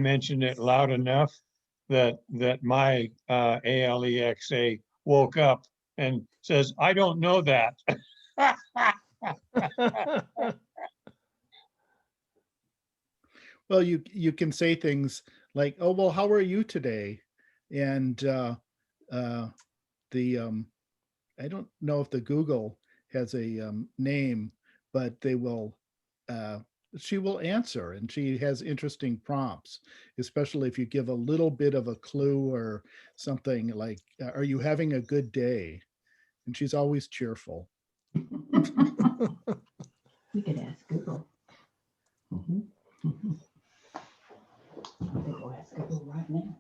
mentioned it loud enough that my Alexa woke up and says, "I don't know that." Well, you can say things like, "Oh, well, how are you today?" And the I don't know if the Google has a name, but they will. She will answer, and she has interesting prompts, especially if you give a little bit of a clue or something like, "Are you having a good day?" And she's always cheerful. We could ask Google. I think we'll ask Google right now.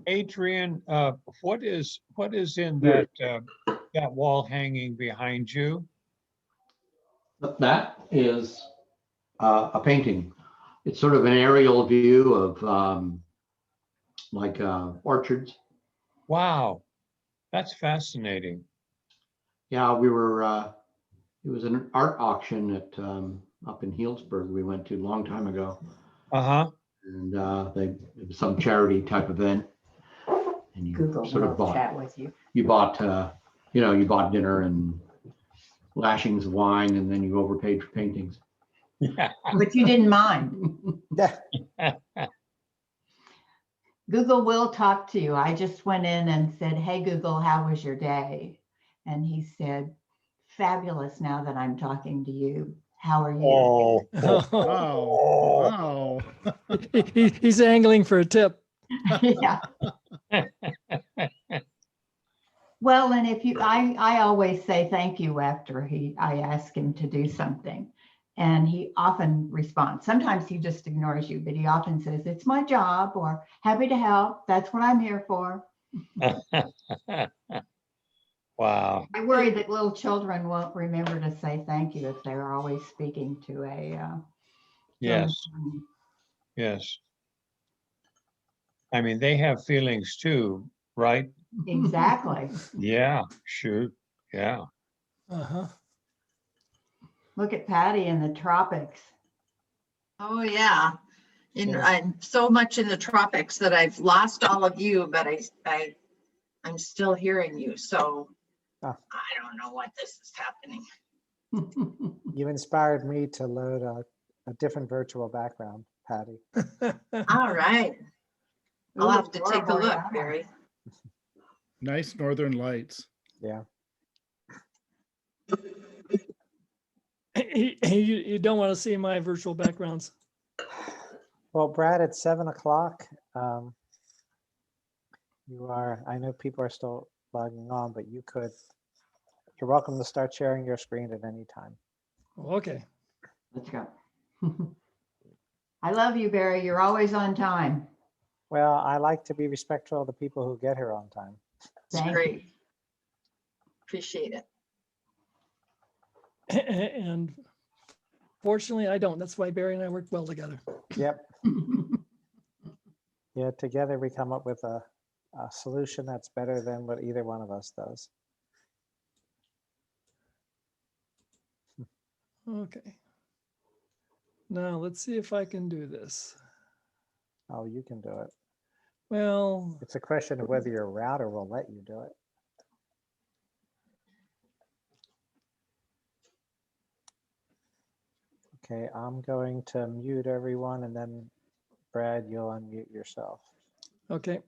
Adrian, what is in that wall hanging behind you? That is a painting. It's sort of an aerial view of like orchards. Wow, that's fascinating. Yeah, we were. It was an art auction at up in Healdsburg we went to a long time ago, Uh-huh. and it was some charity type event, and you Google sort of will bought. chat with you. You bought, you bought dinner and lashings of wine, and then you overpaid for paintings. Yeah. But you didn't mind. Google will talk to you. I just went in and said, "Hey, Google, how was your day?" And he said, "Fabulous now that I'm talking to you. How are you?" Oh, Wow. Wow. He's angling for a tip. Yeah. Well, and if you, I always say thank you after I ask him to do something. And he often responds. Sometimes he just ignores you, but he often says, "It's my job," or "Happy to help. That's what I'm here for." wow. I worry that little children won't remember to say thank you if they're always speaking to a. Yes, yes. I mean, they have feelings too, right? Exactly. Yeah, sure. Yeah. Uh-huh. Look at Patty in the tropics. Oh, yeah. Yeah. I'm so much in the tropics that I've lost all of you, but I'm still hearing you. So Ah. I don't know what this is happening. You inspired me to load a different virtual background, Patty. All right. I'll Ooh, have to take a Aurora look, Borealis. Barry. Nice northern lights. Yeah. You don't want to see my virtual backgrounds. Well, Brad, it's 7 o'clock. I know people are still logging on, but you're welcome to start sharing your screen at any time. Okay. Let's go. I love you, Barry. You're always on time. Well, I like to be respectful of the people who get here on time. It's Thank great. you. Appreciate it. And fortunately, I don't. That's why Barry and I work well together. Yep. Yeah, together we come up with a solution that's better than what either one of us does. Okay. Now let's see if I can do this. Oh, you can do it. Well, It's a question of whether your router will let you do it. Okay, I'm going to mute everyone, and then Brad, you'll unmute yourself. okay.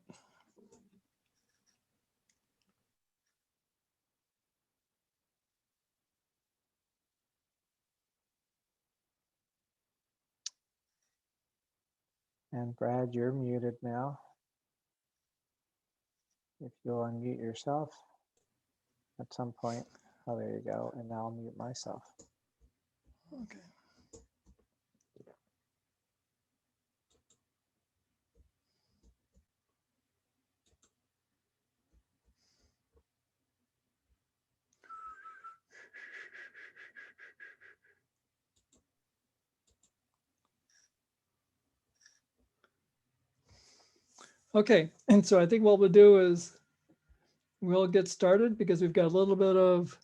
And Brad, you're muted now. If you'll unmute yourself at some point. Oh, there you go. And now I'll mute myself. Okay. Okay, and so I think what we'll do is we'll get started because we've got a little bit of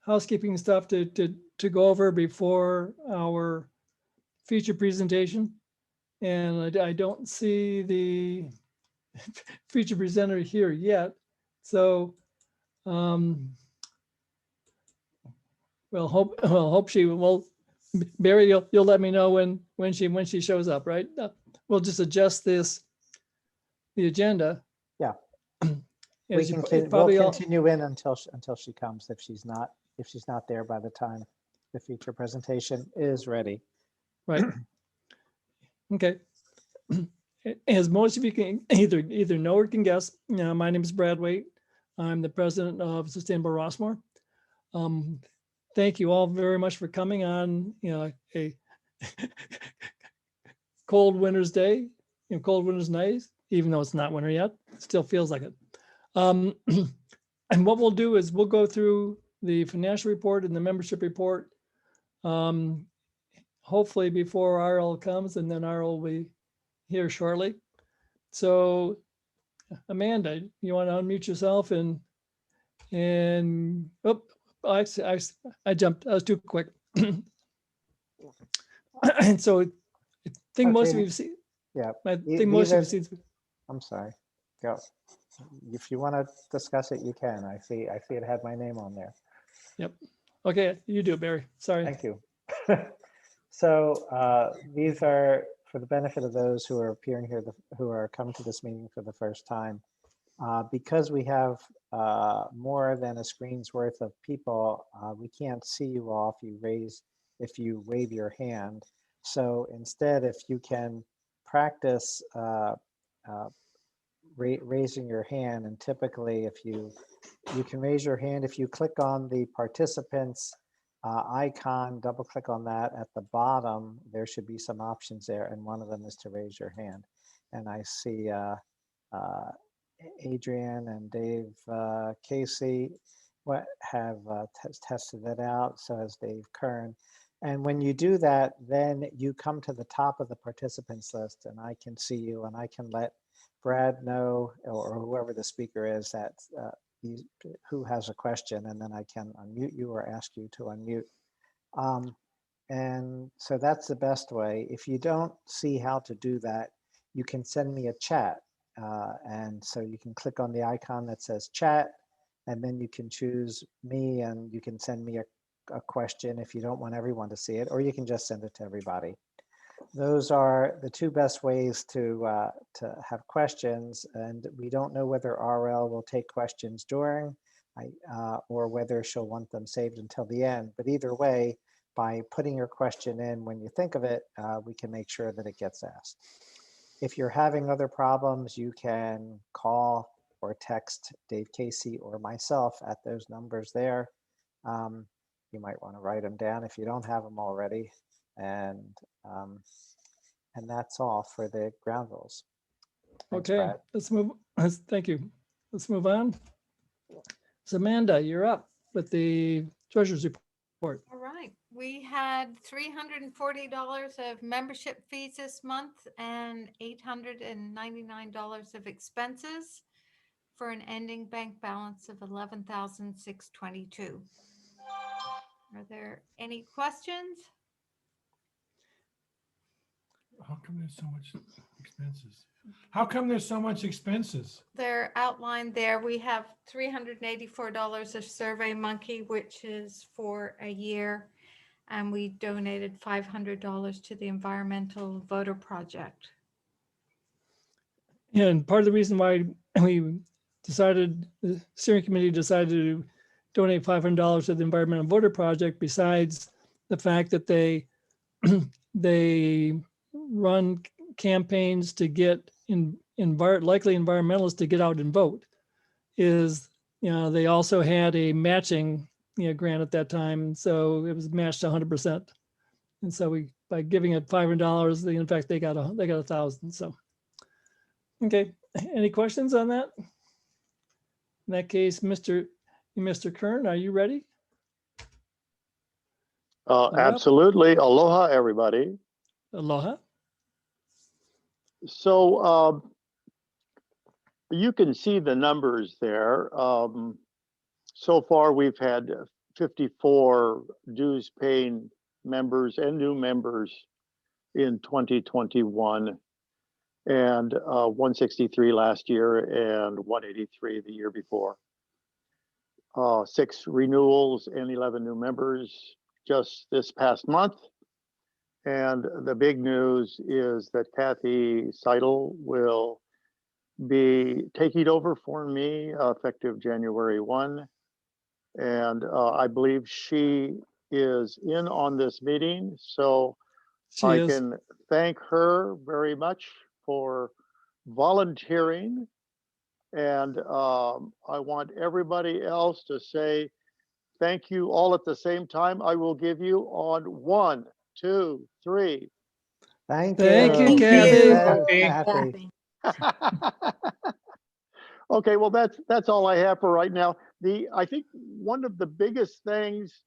housekeeping stuff to go over before our feature presentation. And I don't see the feature presenter here yet. So, hope she will. Barry, you'll let me know when she shows up, right? We'll just adjust the agenda. Yeah. As you- We'll probably all- continue in until she comes, if she's not there by the time the feature presentation is ready. Right. Okay. As most of you can either know or can guess, my name is Brad Waite. I'm the president of Sustainable Rossmore. Thank you all very much for coming on, a cold winter's day, cold winter's night, even though it's not winter yet, it still feels like it. And what we'll do is we'll go through the financial report and the membership report. Hopefully before RL comes, and then RL will be here shortly. So Amanda, you want to unmute yourself and I jumped, I was too quick. And so I think most of Okay. you see, Yeah, I these think most of are- you see, I'm sorry. Go. If you want to discuss it, you can. I see it had my name on there. okay, you do it, Barry, sorry. Thank you. So these are for the benefit of those who are appearing here, who are coming to this meeting for the first time. Because we have more than a screen's worth of people, we can't see you all if you wave your hand. So instead, if you can practice raising your hand, and typically if you can raise your hand if you click on the participants icon, double click on that at the bottom, there should be some options there, and one of them is to raise your hand. And I see Adrian and Dave Casey have tested that out, so has Dave Kern. And when you do that, then you come to the top of the participants list, and I can see you, and I can let Brad know, or whoever the speaker is, that who has a question, and then I can unmute you or ask you to unmute. And so that's the best way. If you don't see how to do that, you can send me a chat. And so you can click on the icon that says chat, and then you can choose me, and you can send me a question if you don't want everyone to see it, or you can just send it to everybody. Those are the two best ways to have questions, and we don't know whether RL will take questions during or whether she'll want them saved until the end. But either way, by putting your question in when you think of it, we can make sure that it gets asked. If you're having other problems, you can call or text Dave Casey or myself at those numbers there. You might want to write them down if you don't have them already. And that's all for the ground rules. Thanks, Okay, Brad. let's move, thank you. Let's move on. So Amanda, you're up with the treasurer's report. All right, we had $340 of membership fees this month and $899 of expenses for an ending bank balance of $11,622. Are there any questions? How come there's so much expenses? How come there's so much expenses? They're outlined there. We have $384 of SurveyMonkey, which is for a year. And we donated $500 to the Environmental Voter Project. And part of the reason why the steering committee decided to donate $500 to the Environmental Voter Project, besides the fact that they run campaigns to get likely environmentalists to get out and vote, is they also had a matching grant at that time, so it was matched 100%. And so by giving it $500, in fact they got 1,000. So okay, any questions on that? In that case, Mr. Kern, are you ready? Absolutely. Aloha, everybody. Aloha. So you can see the numbers there. So far, we've had 54 dues paying members and new members in 2021, and 163 last year and 183 the year before. 6 renewals and 11 new members just this past month. And the big news is that Kathy Seidel will be taking over for me effective January 1. And I believe she is in on this meeting. So I can thank her very much for volunteering. And I want everybody else to say thank you all at the same time. I will give you on 1, 2, 3. Thank Thank you, you. Kathy. Kathy. Okay, well, that's all I have for right now. I think one of the biggest things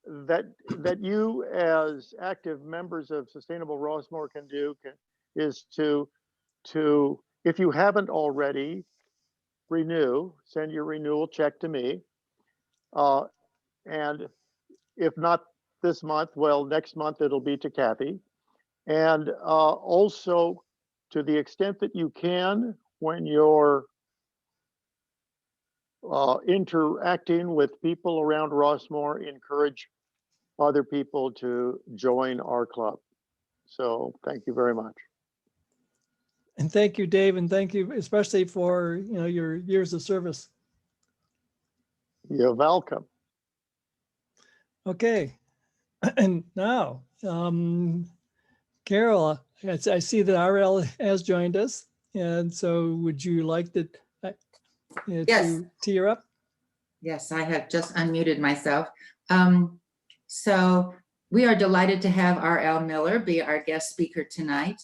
that you as active members of Sustainable Rossmore can do is to if you haven't already, send your renewal check to me. And if not this month, well, next month it'll be to Kathy. And also, to the extent that you can, when you're interacting with people around Rossmore, encourage other people to join our club. So thank you very much. And thank you, Dave, and thank you especially for your years of service. You're welcome. Okay, and now, Carol, I see that RL has joined us, and so would you like to Yes. tee her up? Yes, I have just unmuted myself. So we are delighted to have RL Miller be our guest speaker tonight.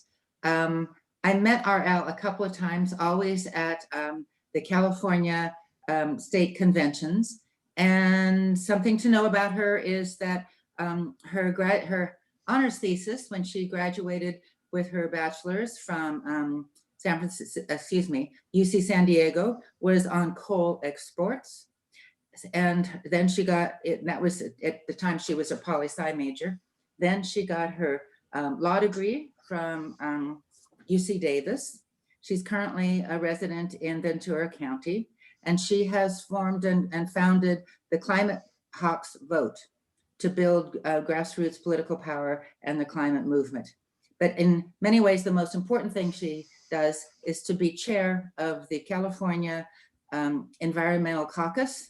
I met RL a couple of times, always at the California state conventions. And something to know about her is that her honors thesis, when she graduated with her bachelor's from UC San Diego, was on coal exports. And then she got it, that was at the time she was a poli-sci major. Then she got her law degree from UC Davis. She's currently a resident in Ventura County, and she has formed and founded the Climate Hawks Vote to build grassroots political power and the climate movement. But in many ways, the most important thing she does is to be chair of the California Environmental Caucus.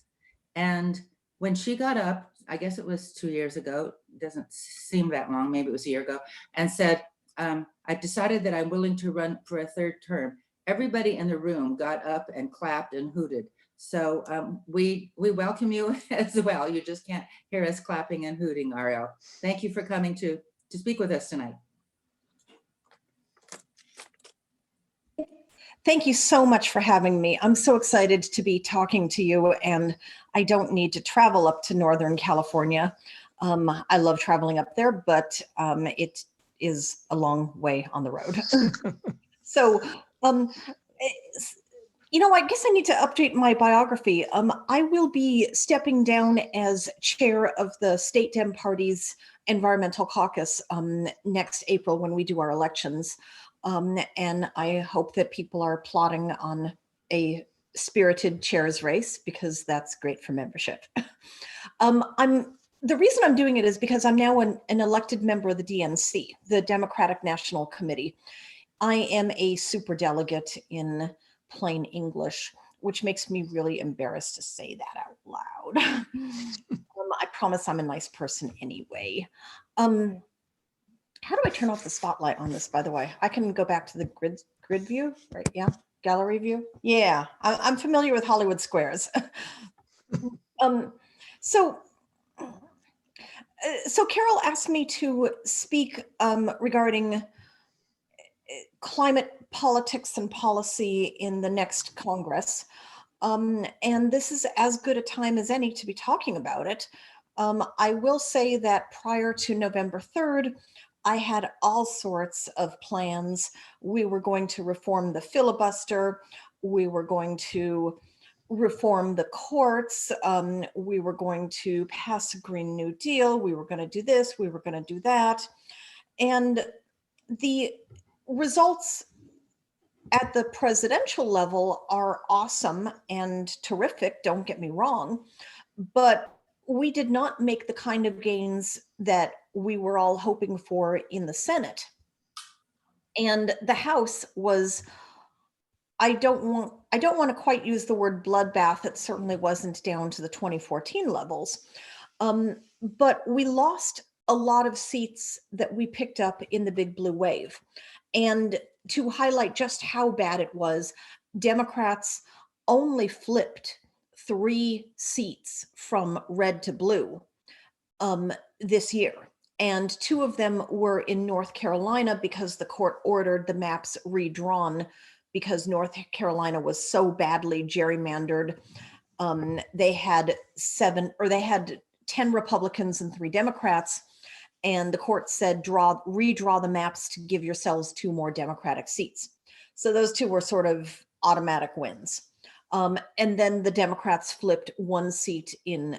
And when she got up, I guess it was 2 years ago, doesn't seem that long, maybe it was a year ago, and said, I've decided that I'm willing to run for a 3rd term. Everybody in the room got up and clapped and hooted. So we welcome you as well. You just can't hear us clapping and hooting, RL. Thank you for coming to speak with us tonight. Thank you so much for having me. I'm so excited to be talking to you, and I don't need to travel up to Northern California. I love traveling up there, but it is a long way on the road. So, I guess I need to update my biography. I will be stepping down as chair of the State Dem Party's Environmental Caucus next April when we do our elections. And I hope that people are plotting on a spirited chair's race, because that's great for membership. The reason I'm doing it is because I'm now an elected member of the DNC, the Democratic National Committee. I am a superdelegate in plain English, which makes me really embarrassed to say that out loud. I promise I'm a nice person anyway. How do I turn off the spotlight on this, by the way? I can go back to the grid view, right? Yeah, gallery view. Yeah, I'm familiar with Hollywood Squares. So Carol asked me to speak regarding climate politics and policy in the next Congress. And this is as good a time as any to be talking about it. I will say that prior to November 3rd, I had all sorts of plans. We were going to reform the filibuster. We were going to reform the courts. We were going to pass a Green New Deal. We were going to do this. We were going to do that. And the results at the presidential level are awesome and terrific, don't get me wrong, but we did not make the kind of gains that we were all hoping for in the Senate. And the House was, I don't want to quite use the word bloodbath. It certainly wasn't down to the 2014 levels. But we lost a lot of seats that we picked up in the big blue wave. And to highlight just how bad it was, Democrats only flipped 3 seats from red to blue this year. And 2 of them were in North Carolina because the court ordered the maps redrawn because North Carolina was so badly gerrymandered. They had 10 Republicans and 3 Democrats. And the court said, redraw the maps to give yourselves 2 more Democratic seats. So those 2 were sort of automatic wins. And then the Democrats flipped 1 seat in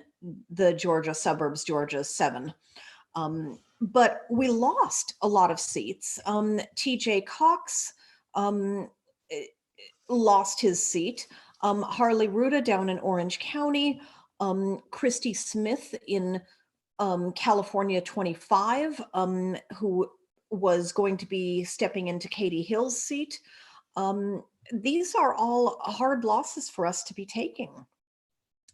the Georgia suburbs, Georgia 7. But we lost a lot of seats. TJ Cox lost his seat. Harley Ruda down in Orange County. Christy Smith in California 25, who was going to be stepping into Katie Hill's seat. These are all hard losses for us to be taking.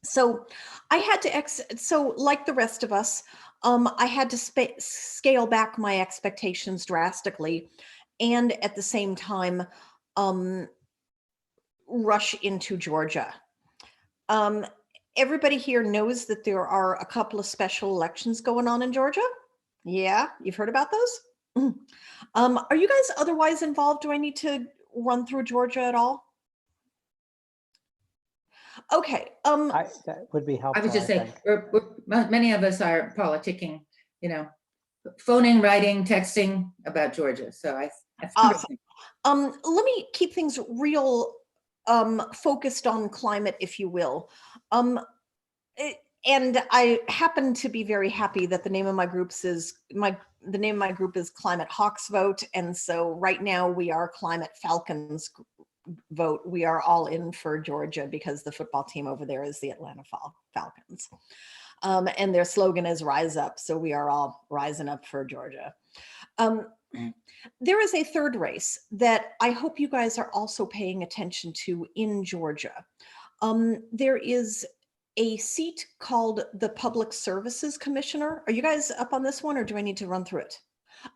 So I had to, so like the rest of us, I had to scale back my expectations drastically, and at the same time, rush into Georgia. Everybody here knows that there are a couple of special elections going on in Georgia. Yeah, you've heard about those? Are you guys otherwise involved? Do I need to run through Georgia at all? Okay. That would be helpful. I was just I saying, think. many of us are politicking, phoning, writing, texting about Georgia. So I awesome. Let me keep things real focused on climate, if you will. And I happen to be very happy that the name of my group is Climate Hawks Vote. And so right now we are Climate Falcons Vote. We are all in for Georgia because the football team over there is the Atlanta Falcons. And their slogan is Rise Up. So we are all rising up for Georgia. There is a third race that I hope you guys are also paying attention to in Georgia. There is a seat called the Public Services Commissioner. Are you guys up on this one, or do I need to run through it?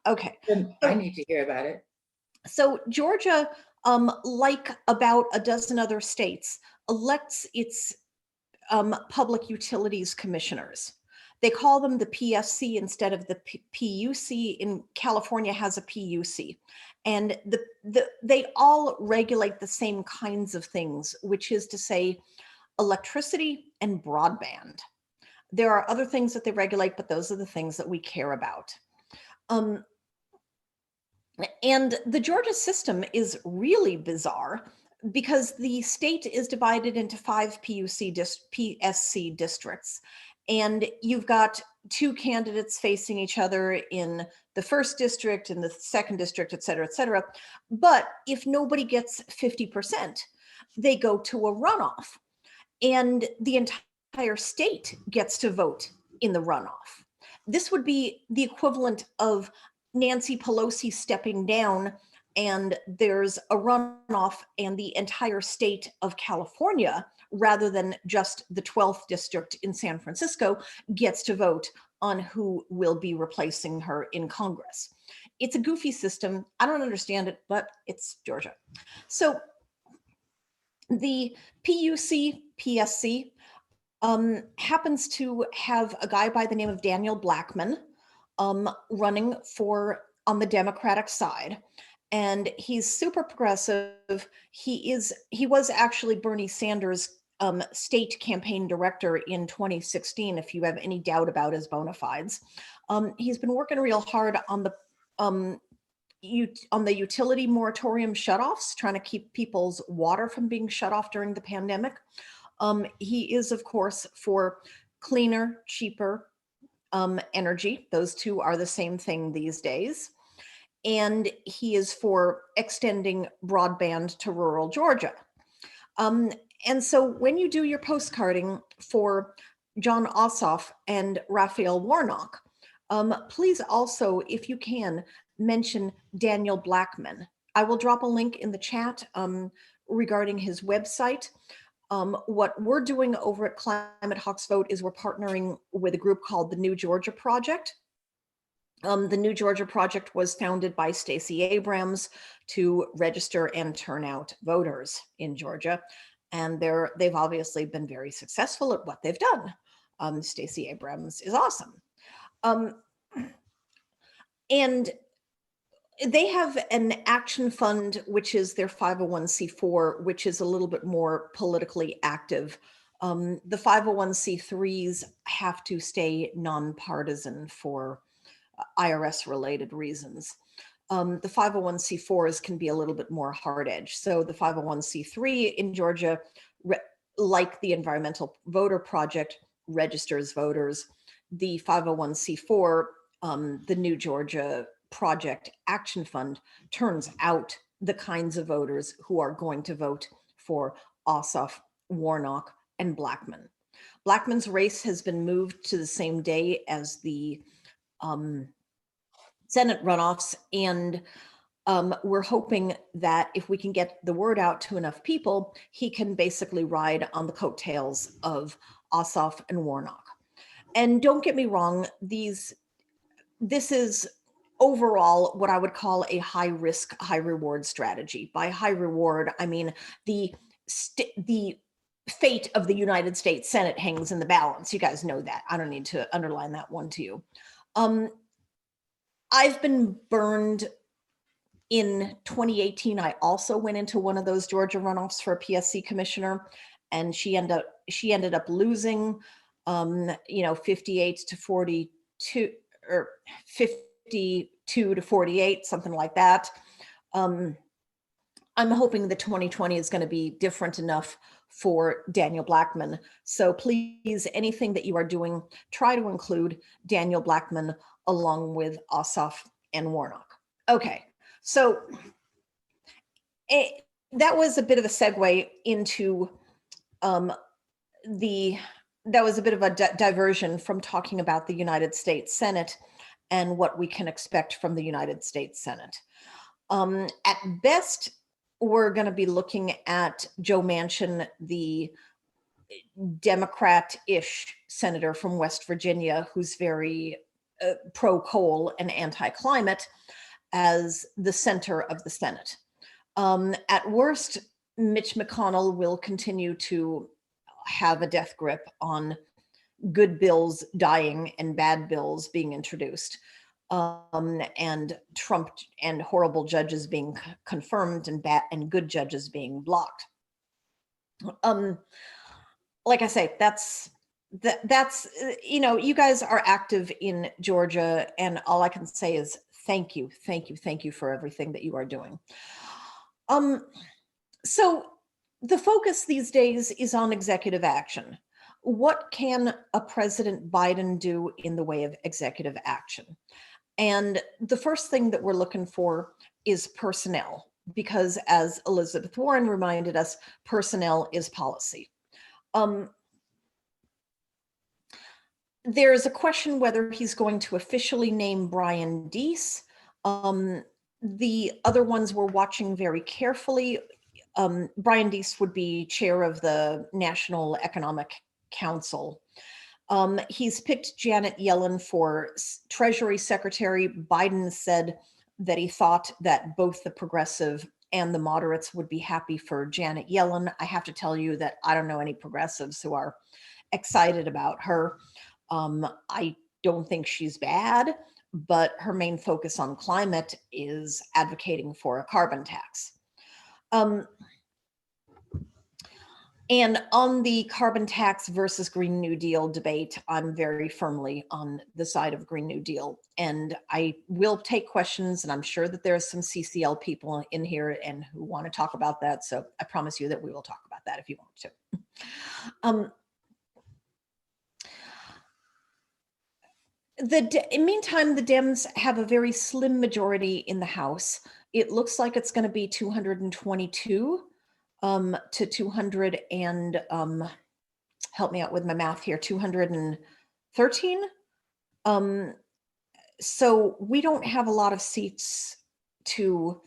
Okay. I need to hear about it. So Georgia, like about a dozen other states, elects its public utilities commissioners. They call them the PSC instead of the PUC. In California has a PUC, and they all regulate the same kinds of things, which is to say electricity and broadband. There are other things that they regulate, but those are the things that we care about. And the Georgia system is really bizarre because the state is divided into 5 PSC districts. And you've got 2 candidates facing each other in the 1st district, in the 2nd district, et cetera, et cetera. But if nobody gets 50%, they go to a runoff. And the entire state gets to vote in the runoff. This would be the equivalent of Nancy Pelosi stepping down, and there's a runoff and the entire state of California, rather than just the 12th district in San Francisco, gets to vote on who will be replacing her in Congress. It's a goofy system. I don't understand it, but it's Georgia. So the PUC-PSC happens to have a guy by the name of Daniel Blackman running on the Democratic side. And he's super progressive. He was actually Bernie Sanders' state campaign director in 2016, if you have any doubt about his bona fides. He's been working real hard on the utility moratorium shutoffs, trying to keep people's water from being shut off during the pandemic. He is, of course, for cleaner, cheaper energy. Those two are the same thing these days. And he is for extending broadband to rural Georgia. And so when you do your postcarding for John Ossoff and Raphael Warnock, please also, if you can, mention Daniel Blackman. I will drop a link in the chat regarding his website. What we're doing over at Climate Hawks Vote is we're partnering with a group called the New Georgia Project. The New Georgia Project was founded by Stacey Abrams to register and turn out voters in Georgia. And they've obviously been very successful at what they've done. Stacey Abrams is awesome. And they have an action fund, which is their 501c4, which is a little bit more politically active. The 501c3s have to stay nonpartisan for IRS related reasons. The 501c4s can be a little bit more hard edged. So the 501c3 in Georgia, like the Environmental Voter Project, registers voters. The 501c4, the New Georgia Project Action Fund, turns out the kinds of voters who are going to vote for Ossoff, Warnock, and Blackman. Blackman's race has been moved to the same day as the Senate runoffs, and we're hoping that if we can get the word out to enough people, he can basically ride on the coattails of Ossoff and Warnock. And don't get me wrong, this is overall what I would call a high risk, high reward strategy. By high reward, I mean the fate of the United States Senate hangs in the balance. You guys know that. I don't need to underline that one to you. I've been burned. In 2018, I also went into one of those Georgia runoffs for a PSC commissioner, and she ended up losing, 58 to 42 or 52 to 48, something like that. I'm hoping the 2020 is going to be different enough for Daniel Blackman. So please, anything that you are doing, try to include Daniel Blackman along with Ossoff and Warnock. Okay, so that was a bit of a segue into that was a bit of a diversion from talking about the United States Senate and what we can expect from the United States Senate. At best, we're going to be looking at Joe Manchin, the Democrat-ish senator from West Virginia, who's very pro-coal and anti-climate, as the center of the Senate. At worst, Mitch McConnell will continue to have a death grip on good bills dying and bad bills being introduced, and Trump and horrible judges being confirmed and bad and good judges being blocked. Like I say, that's you guys are active in Georgia, and all I can say is thank you for everything that you are doing. So the focus these days is on executive action. What can a President Biden do in the way of executive action? And the first thing that we're looking for is personnel, because as Elizabeth Warren reminded us, personnel is policy. There's a question whether he's going to officially name Brian Deese. The other ones we're watching very carefully. Brian Deese would be chair of the National Economic Council. He's picked Janet Yellen for Treasury Secretary. Biden said that he thought that both the progressive and the moderates would be happy for Janet Yellen. I have to tell you that I don't know any progressives who are excited about her. I don't think she's bad, but her main focus on climate is advocating for a carbon tax. And on the carbon tax versus Green New Deal debate, I'm very firmly on the side of Green New Deal. And I will take questions, and I'm sure that there are some CCL people in here and who want to talk about that. So I promise you that we will talk about about that if you want to. Meantime, the Dems have a very slim majority in the House. It looks like it's going to be 222 to 200 and help me out with my math here, 213. So we don't have a lot of seats to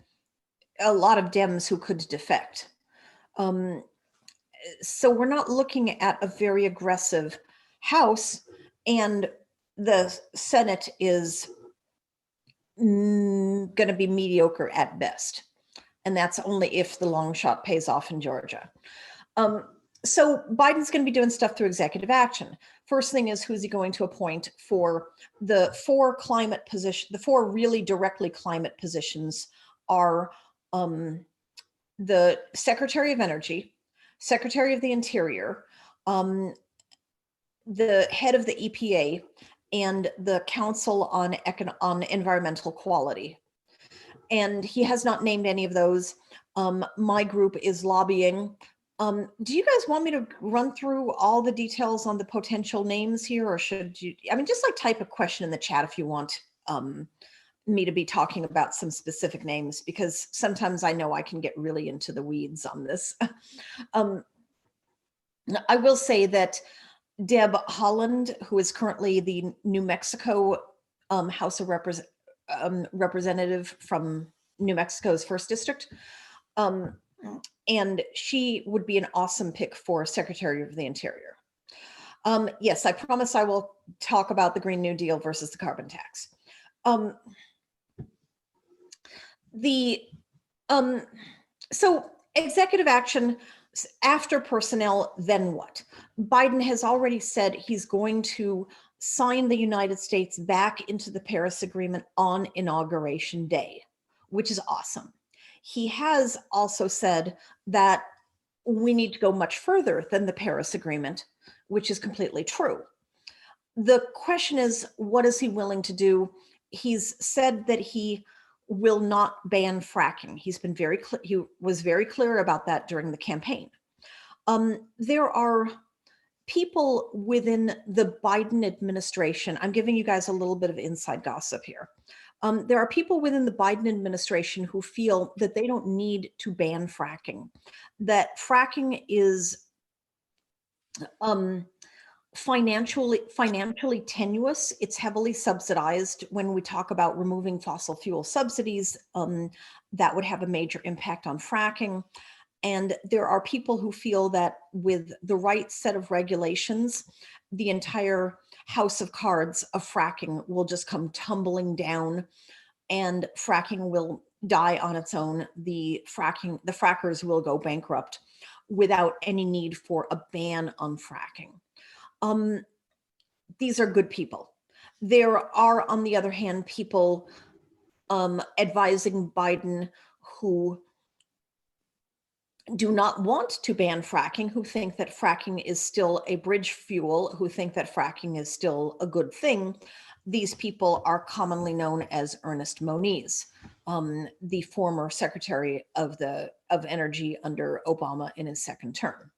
a lot of Dems who could defect. So we're not looking at a very aggressive House, and the Senate is going to be mediocre at best. And that's only if the long shot pays off in Georgia. So Biden's going to be doing stuff through executive action. First thing is, who's he going to appoint for the four climate position? The four really directly climate positions are the Secretary of Energy, Secretary of the Interior, the head of the EPA, and the Council on Environmental Quality. And he has not named any of those. My group is lobbying. Do you guys want me to run through all the details on the potential names here, or should you, I mean, just like type a question in the chat if you want me to be talking about some specific names, because sometimes I know I can get really into the weeds on this. I will say that Deb Haaland, who is currently the New Mexico House of Representative from New Mexico's 1st District, and she would be an awesome pick for Secretary of the Interior. Yes, I promise I will talk about the Green New Deal versus the carbon tax. So executive action after personnel, then what? Biden has already said he's going to sign the United States back into the Paris Agreement on Inauguration Day, which is awesome. He has also said that we need to go much further than the Paris Agreement, which is completely true. The question is, what is he willing to do? He's said that he will not ban fracking. He's been very clear. He was very clear about that during the campaign. There are people within the Biden administration. I'm giving you guys a little bit of inside gossip here. There are people within the Biden administration who feel that they don't need to ban fracking, that fracking is financially tenuous. It's heavily subsidized. When we talk about removing fossil fuel subsidies, that would have a major impact on fracking. And there are people who feel that with the right set of regulations, the entire house of cards of fracking will just come tumbling down, and fracking will die on its own. The frackers will go bankrupt without any need for a ban on fracking. These are good people. There are, on the other hand, people advising Biden who do not want to ban fracking, who think that fracking is still a bridge fuel, who think that fracking is still a good thing. These people are commonly known as Ernest Moniz, the former Secretary of Energy under Obama in his second term.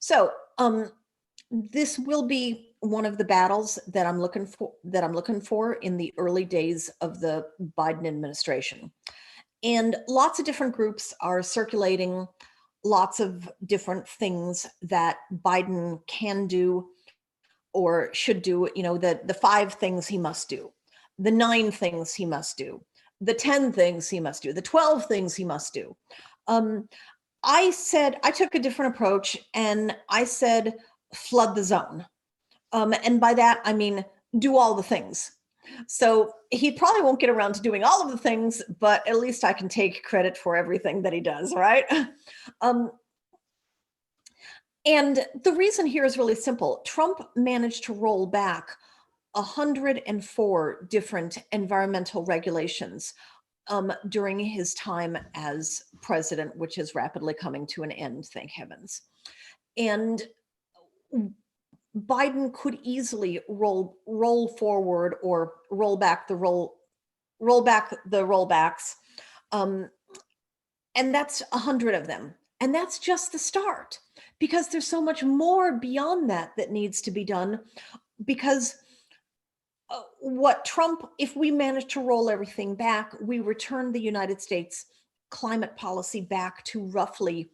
So this will be one of the battles that I'm looking for in the early days of the Biden administration. And lots of different groups are circulating lots of different things that Biden can do or should do, you know, the 5 things he must do, the 9 things he must do, the 10 things he must do, the 12 things he must do. I took a different approach, and I said, flood the zone. And by that, I mean, do all the things. So he probably won't get around to doing all of the things, but at least I can take credit for everything that he does, right? And the reason here is really simple. Trump managed to roll back 104 different environmental regulations during his time as president, which is rapidly coming to an end, thank heavens. And Biden could easily roll forward or roll back the rollbacks, and that's 100 of them. And that's just the start, because there's so much more beyond that that needs to be done. Because what Trump, if we manage to roll everything back, we return the United States climate policy back to roughly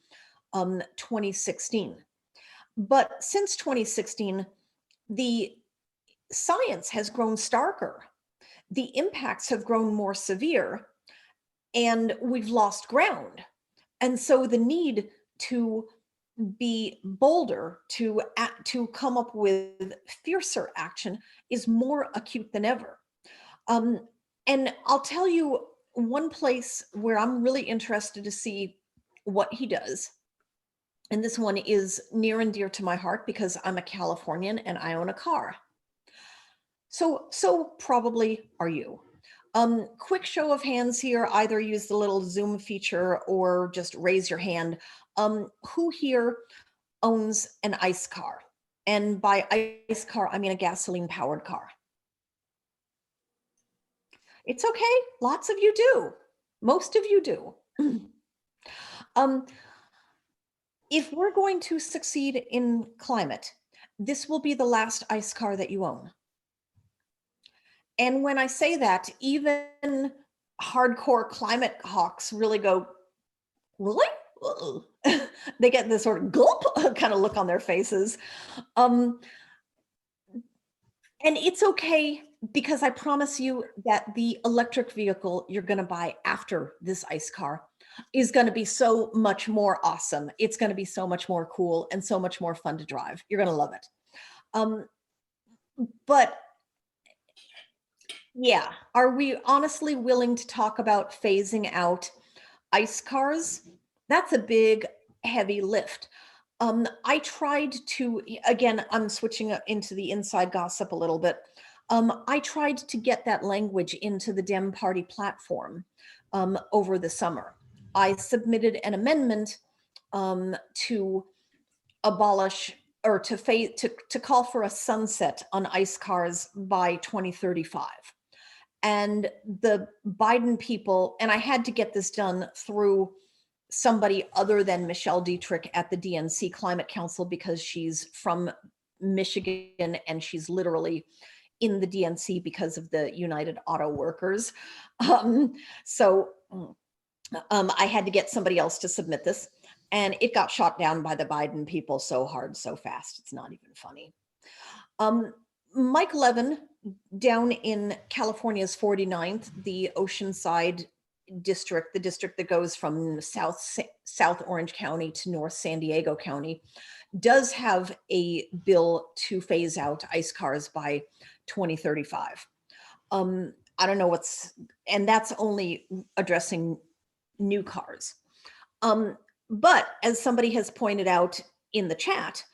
2016. But since 2016, the science has grown starker. The impacts have grown more severe, and we've lost ground. And so the need to be bolder, to come up with fiercer action is more acute than ever. And I'll tell you one place where I'm really interested to see what he does. And this one is near and dear to my heart because I'm a Californian and I own a car. So probably are you. Quick show of hands here, either use the little Zoom feature or just raise your hand. Who here owns an ICE car? And by ICE car, I mean a gasoline powered car. It's okay, lots of you do. Most of you do. If we're going to succeed in climate, this will be the last ICE car that you own. And when I say that, even hardcore climate hawks really go, really? They get this sort of gulp kind of look on their faces. And it's okay, because I promise you that the electric vehicle you're going to buy after this ICE car is going to be so much more awesome. It's going to be so much more cool and so much more fun to drive. You're going to love it. But yeah, are we honestly willing to talk about phasing out ICE cars? That's a big, heavy lift. I tried to, again, I'm switching into the inside gossip a little bit. I tried to get that language into the Dem Party platform over the summer. I submitted an amendment to abolish or to call for a sunset on ICE cars by 2035. And the Biden people, and I had to get this done through somebody other than Michelle Dietrich at the DNC Climate Council, because she's from Michigan and she's literally in the DNC because of the United Auto Workers. So I had to get somebody else to submit this, and it got shot down by the Biden people so hard, so fast, it's not even funny. Mike Levin, down in California's 49th, the Oceanside district, the district that goes from South Orange County to North San Diego County, does have a bill to phase out ICE cars by 2035. I don't know and that's only addressing new cars. But as somebody has pointed out in the chat,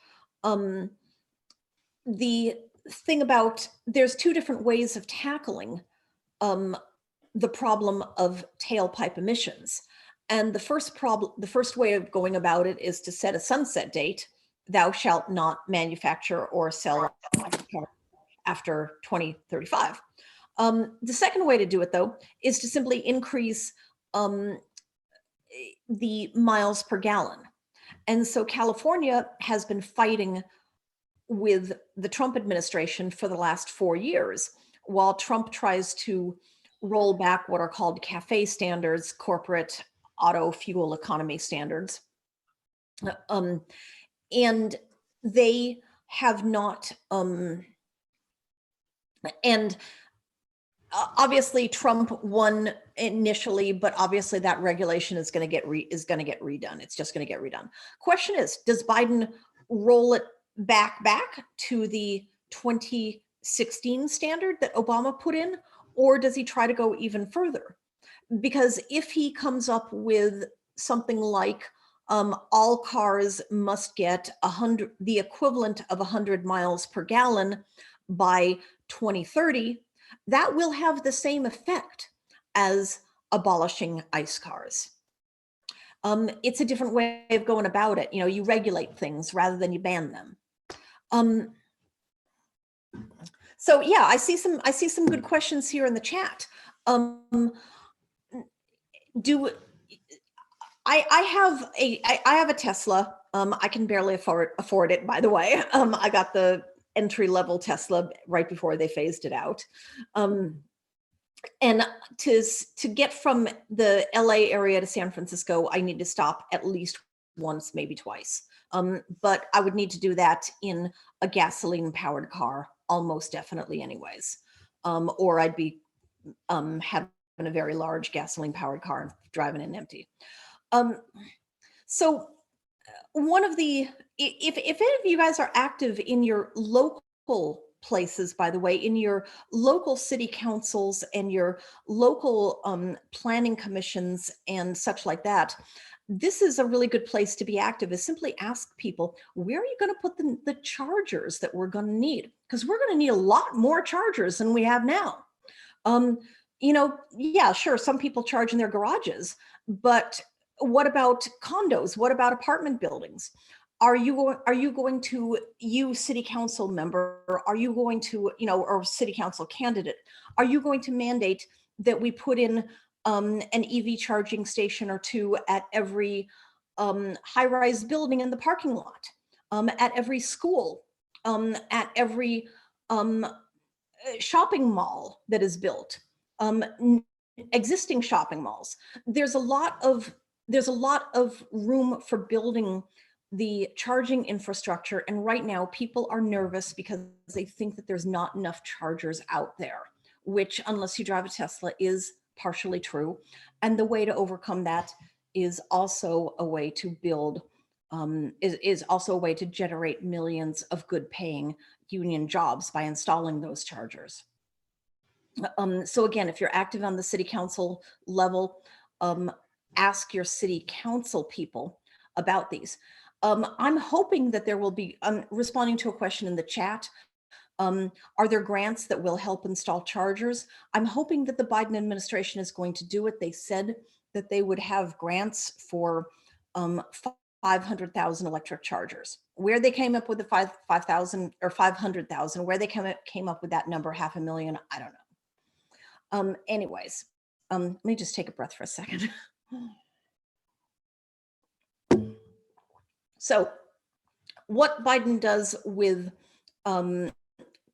the thing about, there's two different ways of tackling the problem of tailpipe emissions. And the first way of going about it is to set a sunset date. Thou shalt not manufacture or sell after 2035. The second way to do it, though, is to simply increase the miles per gallon. And so California has been fighting with the Trump administration for the last 4 years, while Trump tries to roll back what are called CAFE standards, corporate auto fuel economy standards. And they have not, and obviously Trump won initially, but obviously that regulation is going to get redone. It's just going to get redone. Question is, does Biden roll it back to the 2016 standard that Obama put in, or does he try to go even further? Because if he comes up with something like all cars must get the equivalent of 100 miles per gallon by 2030, that will have the same effect as abolishing ICE cars. It's a different way of going about it. You know, you regulate things rather than you ban them. So yeah, I see some good questions here in the chat. I have a Tesla. I can barely afford it, by the way. I got the entry level Tesla right before they phased it out. And to get from the LA area to San Francisco, I need to stop at least once, maybe twice. But I would need to do that in a gasoline powered car, almost definitely anyways. Or I'd be having a very large gasoline powered car and driving it empty. So one of the, if any of you guys are active in your local places, by the way, in your local city councils and your local planning commissions and such like that, this is a really good place to be active, is simply ask people, where are you going to put the chargers that we're going to need? Because we're going to need a lot more chargers than we have now. Yeah, sure, some people charge in their garages, but what about condos? What about apartment buildings? Are you going to, you city council member, are you going to, or city council candidate, are you going to mandate that we put in an EV charging station or two at every high-rise building in the parking lot, at every school, at every shopping mall that is built, existing shopping malls? There's a lot of room for building the charging infrastructure. And right now people are nervous because they think that there's not enough chargers out there, which, unless you drive a Tesla, is partially true. And the way to overcome that is also a way to build, is also a way to generate millions of good paying union jobs by installing those chargers. So again, if you're active on the city council level, ask your city council people about these. I'm hoping that there will be, responding to a question in the chat, are there grants that will help install chargers? I'm hoping that the Biden administration is going to do it. They said that they would have grants for 500,000 electric chargers. Where they came up with the 5,000 or 500,000, where they came up with that number, 500,000, I don't know. Anyways, let me just take a breath for a second. So what Biden does with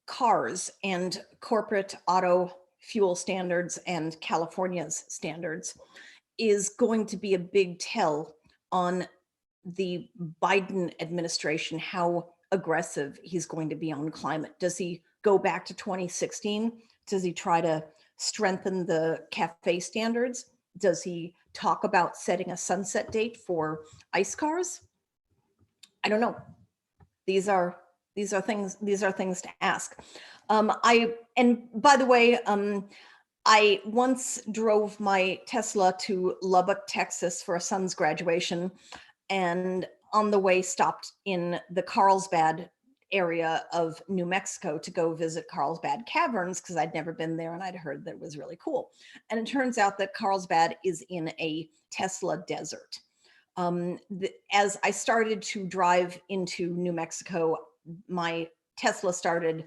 cars and corporate auto fuel standards and California's standards is going to be a big tell on the Biden administration, how aggressive he's going to be on climate. Does he go back to 2016? Does he try to strengthen the CAFE standards? Does he talk about setting a sunset date for ICE cars? I don't know. These are things to ask. And by the way, I once drove my Tesla to Lubbock, Texas for a son's graduation, and on the way stopped in the Carlsbad area of New Mexico to go visit Carlsbad Caverns because I'd never been there and I'd heard that it was really cool. And it turns out that Carlsbad is in a Tesla desert. As I started to drive into New Mexico, my Tesla started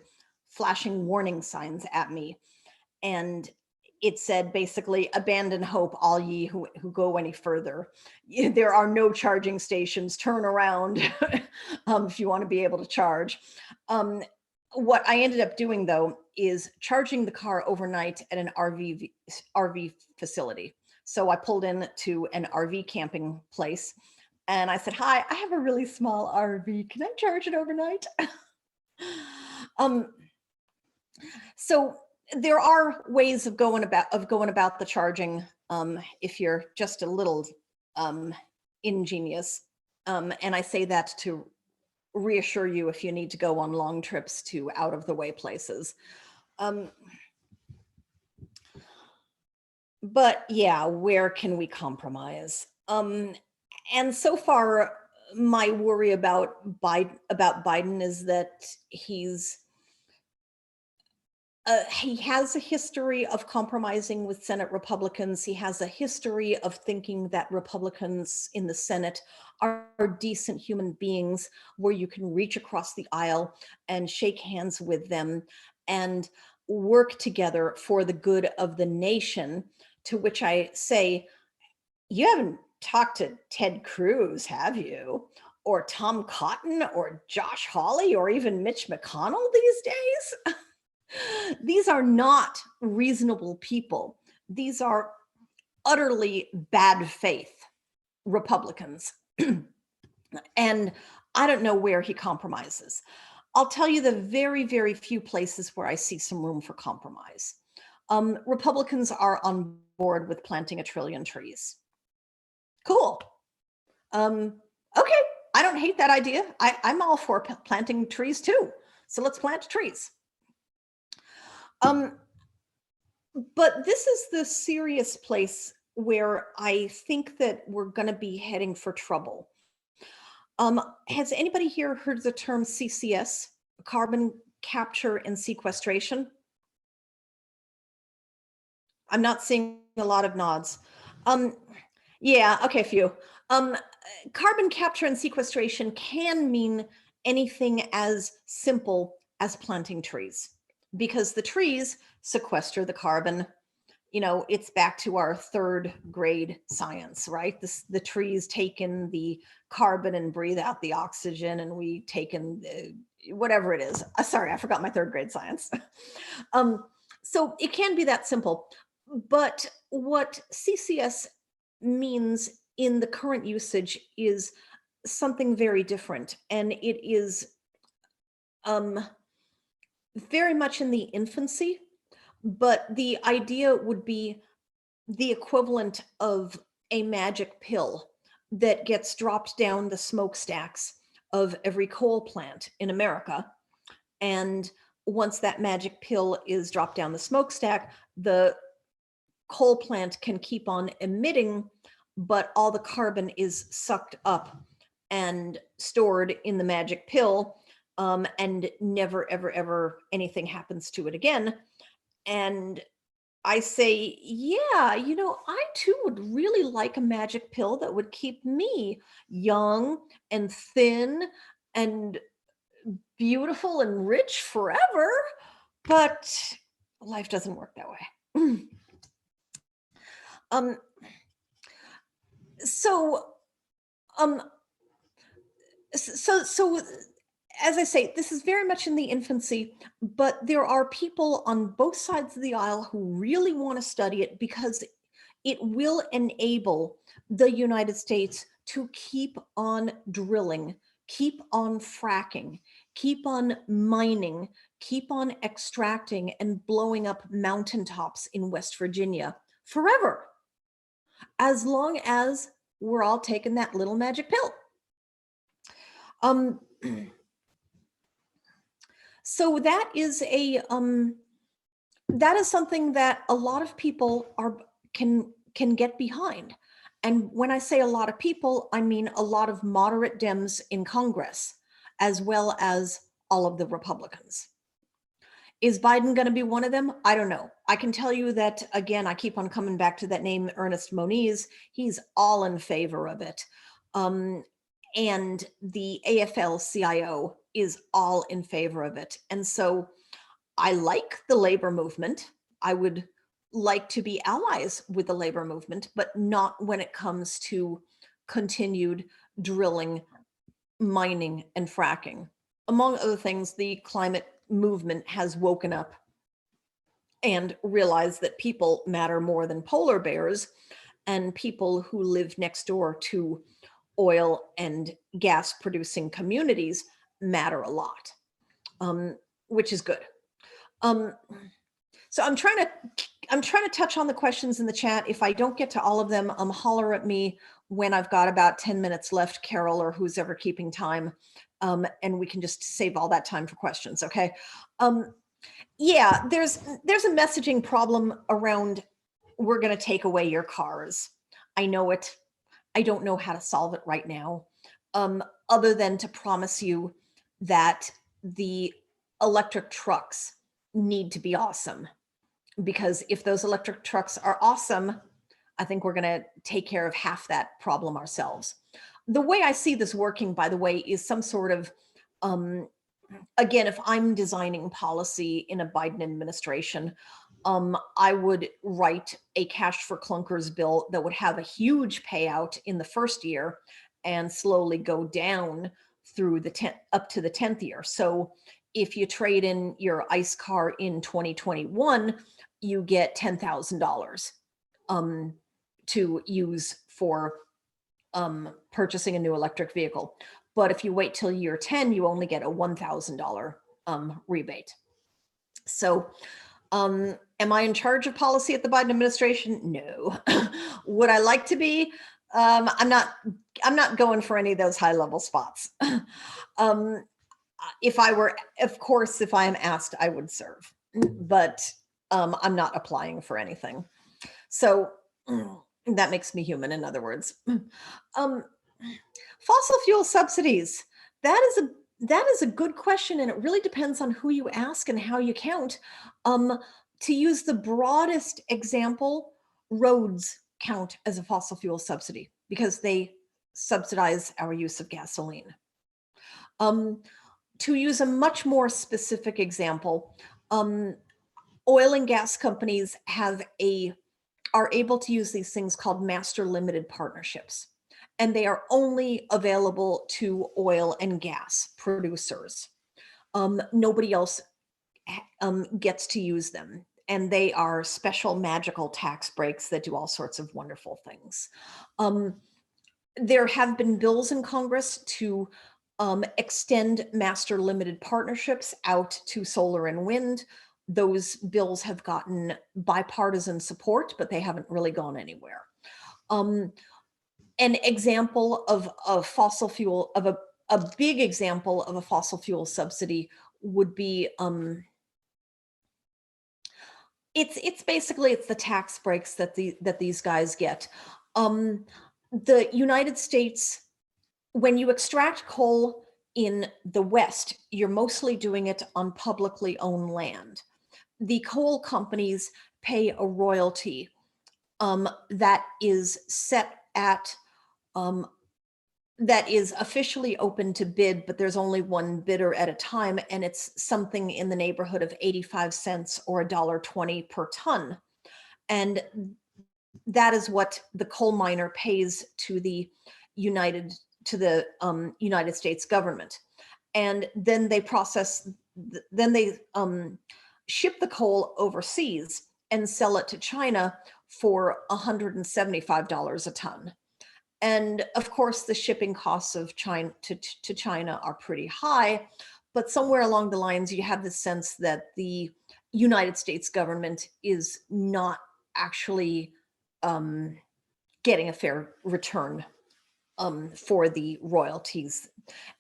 flashing warning signs at me. And it said basically, abandon hope, all ye who go any further. There are no charging stations, turn around if you want to be able to charge. What I ended up doing though, is charging the car overnight at an RV facility. So I pulled into an RV camping place and I said, hi, I have a really small RV. Can I charge it overnight? So there are ways of going about the charging if you're just a little ingenious. And I say that to reassure you if you need to go on long trips to out of the way places. But yeah, where can we compromise? And so far, my worry about Biden is that he has a history of compromising with Senate Republicans. He has a history of thinking that Republicans in the Senate are decent human beings where you can reach across the aisle and shake hands with them and work together for the good of the nation, to which I say, you haven't talked to Ted Cruz, have you? Or Tom Cotton or Josh Hawley or even Mitch McConnell these days? These are not reasonable people. These are utterly bad faith Republicans. And I don't know where he compromises. I'll tell you the very, very few places where I see some room for compromise. Republicans are on board with planting 1 trillion trees. Cool. Okay, I don't hate that idea. I'm all for planting trees too. So let's plant trees. But this is the serious place where I think that we're going to be heading for trouble. Has anybody here heard the term CCS, carbon capture and sequestration? I'm not seeing a lot of nods. Yeah, okay, few. Carbon capture and sequestration can mean anything as simple as planting trees, because the trees sequester the carbon. You know, it's back to our 3rd grade science, right? The trees take in the carbon and breathe out the oxygen, and we take in the, whatever it is. Sorry, I forgot my 3rd grade science. So it can be that simple. But what CCS means in the current usage is something very different. And it is very much in the infancy, but the idea would be the equivalent of a magic pill that gets dropped down the smokestacks of every coal plant in America. And once that magic pill is dropped down the smokestack, the coal plant can keep on emitting, but all the carbon is sucked up and stored in the magic pill, and never, ever, ever anything happens to it again. And I say, yeah, you know, I too would really like a magic pill that would keep me young and thin and beautiful and rich forever, but life doesn't work that way. So as I say, this is very much in the infancy, but there are people on both sides of the aisle who really want to study it because it will enable the United States to keep on drilling, keep on fracking, keep on mining, keep on extracting and blowing up mountaintops in West Virginia forever, as long as we're all taking that little magic pill. So that is something that a lot of people can get behind. And when I say a lot of people, I mean a lot of moderate Dems in Congress, as well as all of the Republicans. Is Biden going to be one of them? I don't know. I can tell you that, again, I keep on coming back to that name, Ernest Moniz. He's all in favor of it. And the AFL-CIO is all in favor of it. And so I like the labor movement. I would like to be allies with the labor movement, but not when it comes to continued drilling, mining, and fracking. Among other things, the climate movement has woken up and realized that people matter more than polar bears, and people who live next door to oil and gas producing communities matter a lot, which is good. So I'm trying to touch on the questions in the chat. If I don't get to all of them, holler at me when I've got about 10 minutes left, Carol, or who's ever keeping time, and we can just save all that time for questions, okay? Yeah, there's a messaging problem around, we're gonna take away your cars. I know it. I don't know how to solve it right now, other than to promise you that the electric trucks need to be awesome. Because if those electric trucks are awesome, I think we're going to take care of half that problem ourselves. The way I see this working, by the way, is some sort of, again, if I'm designing policy in a Biden administration, I would write a cash for clunkers bill that would have a huge payout in the first year and slowly go down through the up to the 10th year. So if you trade in your ICE car in 2021, you get $10,000 to use for purchasing a new electric vehicle. But if you wait till year 10, you only get a $1,000 rebate. So am I in charge of policy at the Biden administration? No. Would I like to be? I'm not going for any of those high level spots. If I were, of course, if I am asked, I would serve, but I'm not applying for anything. So that makes me human, in other words. Fossil fuel subsidies. That is a good question, and it really depends on who you ask and how you count. To use the broadest example, roads count as a fossil fuel subsidy because they subsidize our use of gasoline. To use a much more specific example, oil and gas companies are able to use these things called master limited partnerships, and they are only available to oil and gas producers. Nobody else gets to use them, and they are special magical tax breaks that do all sorts of wonderful things. There have been bills in Congress to extend master limited partnerships out to solar and wind. Those bills have gotten bipartisan support, but they haven't really gone anywhere. An example of a fossil fuel, of a big example of a fossil fuel subsidy would be, it's basically the tax breaks that these guys get. The United States, when you extract coal in the West, you're mostly doing it on publicly owned land. The coal companies pay a royalty that is set at, that is officially open to bid, but there's only one bidder at a time, and it's something in the neighborhood of 85 cents or $1.20 per ton. And that is what the coal miner pays to the United States government. And then they ship the coal overseas and sell it to China for $175 a ton. And of course, the shipping costs of China to China are pretty high, but somewhere along the lines, you have the sense that the United States government is not actually getting a fair return for the royalties.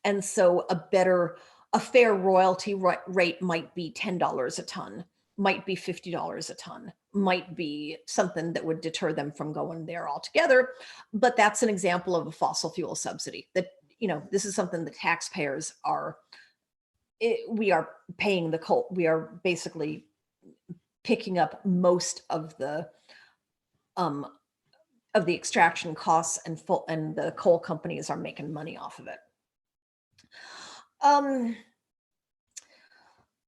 And so a fair royalty rate might be $10 a ton, might be $50 a ton, might be something that would deter them from going there altogether. But that's an example of a fossil fuel subsidy that, this is something the taxpayers we are paying the coal. We are basically picking up most of the extraction costs, and the coal companies are making money off of it.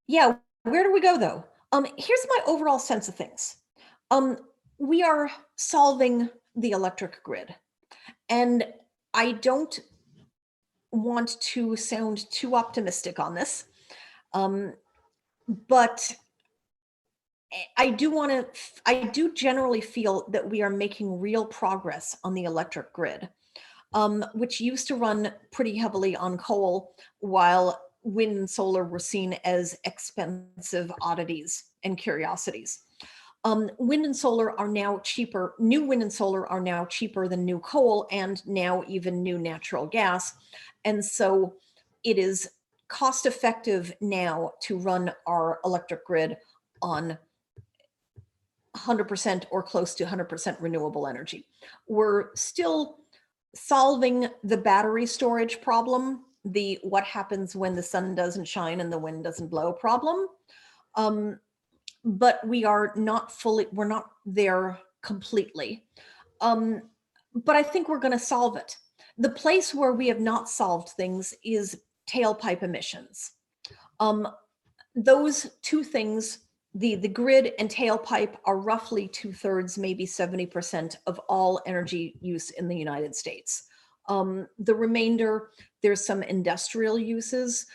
Yeah, where do we go though? Here's my overall sense of things. We are solving the electric grid, and I don't want to sound too optimistic on this, but I do generally feel that we are making real progress on the electric grid, which used to run pretty heavily on coal, while wind and solar were seen as expensive oddities and curiosities. Wind and solar are now cheaper. New wind and solar are now cheaper than new coal, and now even new natural gas. And so it is cost effective now to run our electric grid on 100% or close to 100% renewable energy. We're still solving the battery storage problem, the what happens when the sun doesn't shine and the wind doesn't blow problem. But we're not there completely. But I think we're going to solve it. The place where we have not solved things is tailpipe emissions. Those two things the grid and tailpipe are roughly 2/3, maybe 70% of all energy use in the United States. The remainder, there's some industrial uses.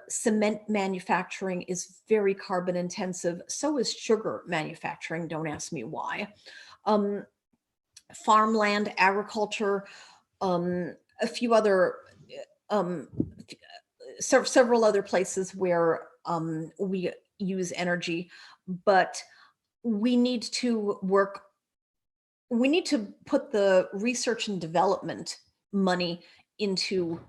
Cement manufacturing is very carbon intensive. So is sugar manufacturing. Don't ask me why. Farmland, agriculture, a few other, several other places where we use energy, but we need to put the research and development money into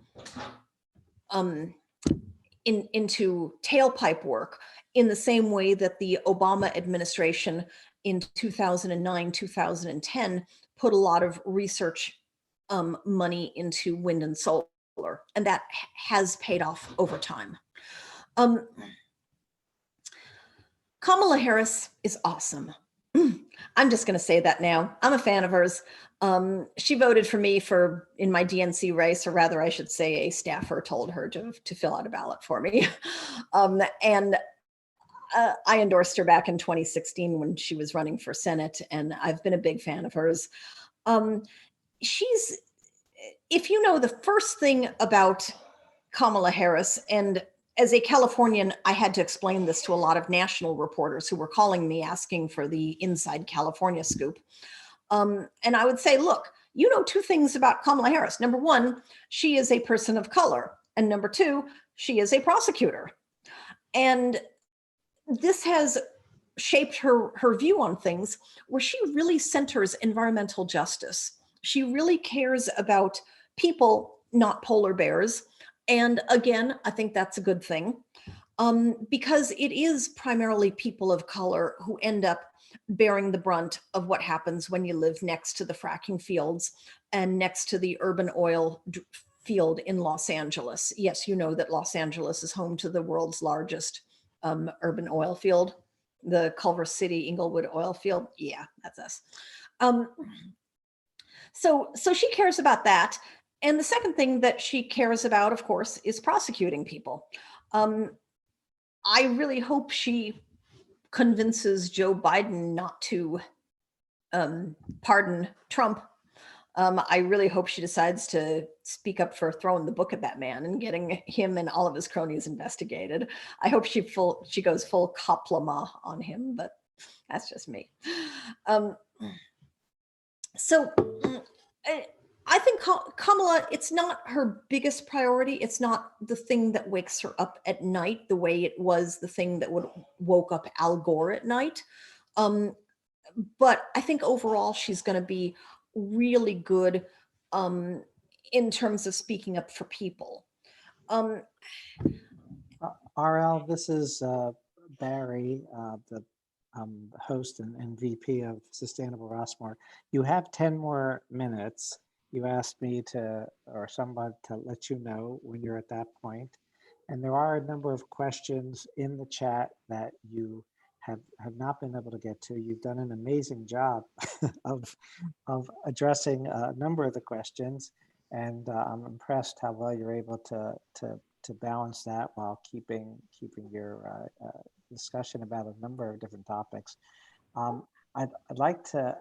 into tailpipe work in the same way that the Obama administration in 2009, 2010 put a lot of research money into wind and solar, and that has paid off over time. Kamala Harris is awesome. I'm just going to say that now. I'm a fan of hers. She voted for me in my DNC race, or rather, I should say, a staffer told her to fill out a ballot for me. And I endorsed her back in 2016 when she was running for Senate, and I've been a big fan of hers. If you know the first thing about Kamala Harris, and as a Californian, I had to explain this to a lot of national reporters who were calling me asking for the inside California scoop. And I would say, look, you know two things about Kamala Harris. Number one, she is a person of color. And number two, she is a prosecutor. And this has shaped her view on things, where she really centers environmental justice. She really cares about people, not polar bears. And again, I think that's a good thing, because it is primarily people of color who end up bearing the brunt of what happens when you live next to the fracking fields and next to the urban oil field in Los Angeles. Yes, you know that Los Angeles is home to the world's largest urban oil field, the Culver City Inglewood oil field. Yeah, that's us. So she cares about that. And the second thing that she cares about, of course, is prosecuting people. I really hope she convinces Joe Biden not to pardon Trump. I really hope she decides to speak up for throwing the book at that man and getting him and all of his cronies investigated. I hope she goes full Kaplama on him, but that's just me. I think Kamala, it's not her biggest priority. It's not the thing that wakes her up at night the way it was the thing that woke up Al Gore at night. But I think overall she's going to be really good in terms of speaking up for people. RL, this is Barry, the host and VP of Sustainable Rossmore. You have 10 more minutes. You asked me or someone to let you know when you're at that point. And there are a number of questions in the chat that you have not been able to get to. You've done an amazing job of addressing a number of the questions. And I'm impressed how well you're able to balance that while keeping your discussion about a number of different topics. I'd like to,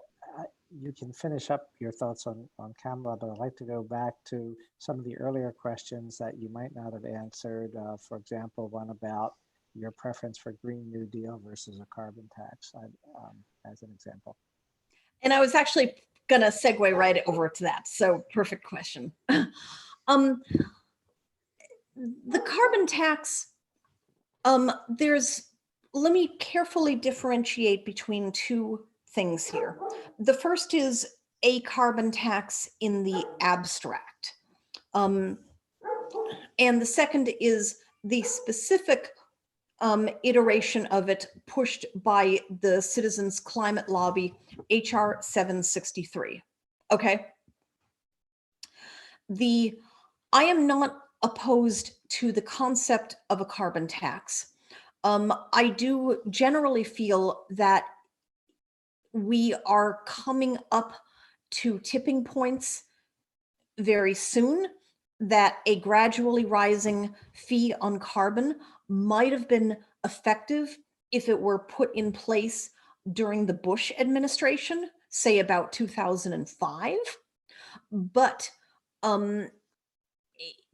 you can finish up your thoughts on Kamala, but I'd like to go back to some of the earlier questions that you might not have answered. For example, one about your preference for Green New Deal versus a carbon tax, as an example. And I was actually going to segue right over to that. So perfect question. The carbon tax, let me carefully differentiate between two things here. The first is a carbon tax in the abstract. And the second is the specific iteration of it pushed by the Citizens Climate Lobby, HR 763. Okay. I am not opposed to the concept of a carbon tax. I do generally feel that we are coming up to tipping points very soon, that a gradually rising fee on carbon might have been effective if it were put in place during the Bush administration, say about 2005. But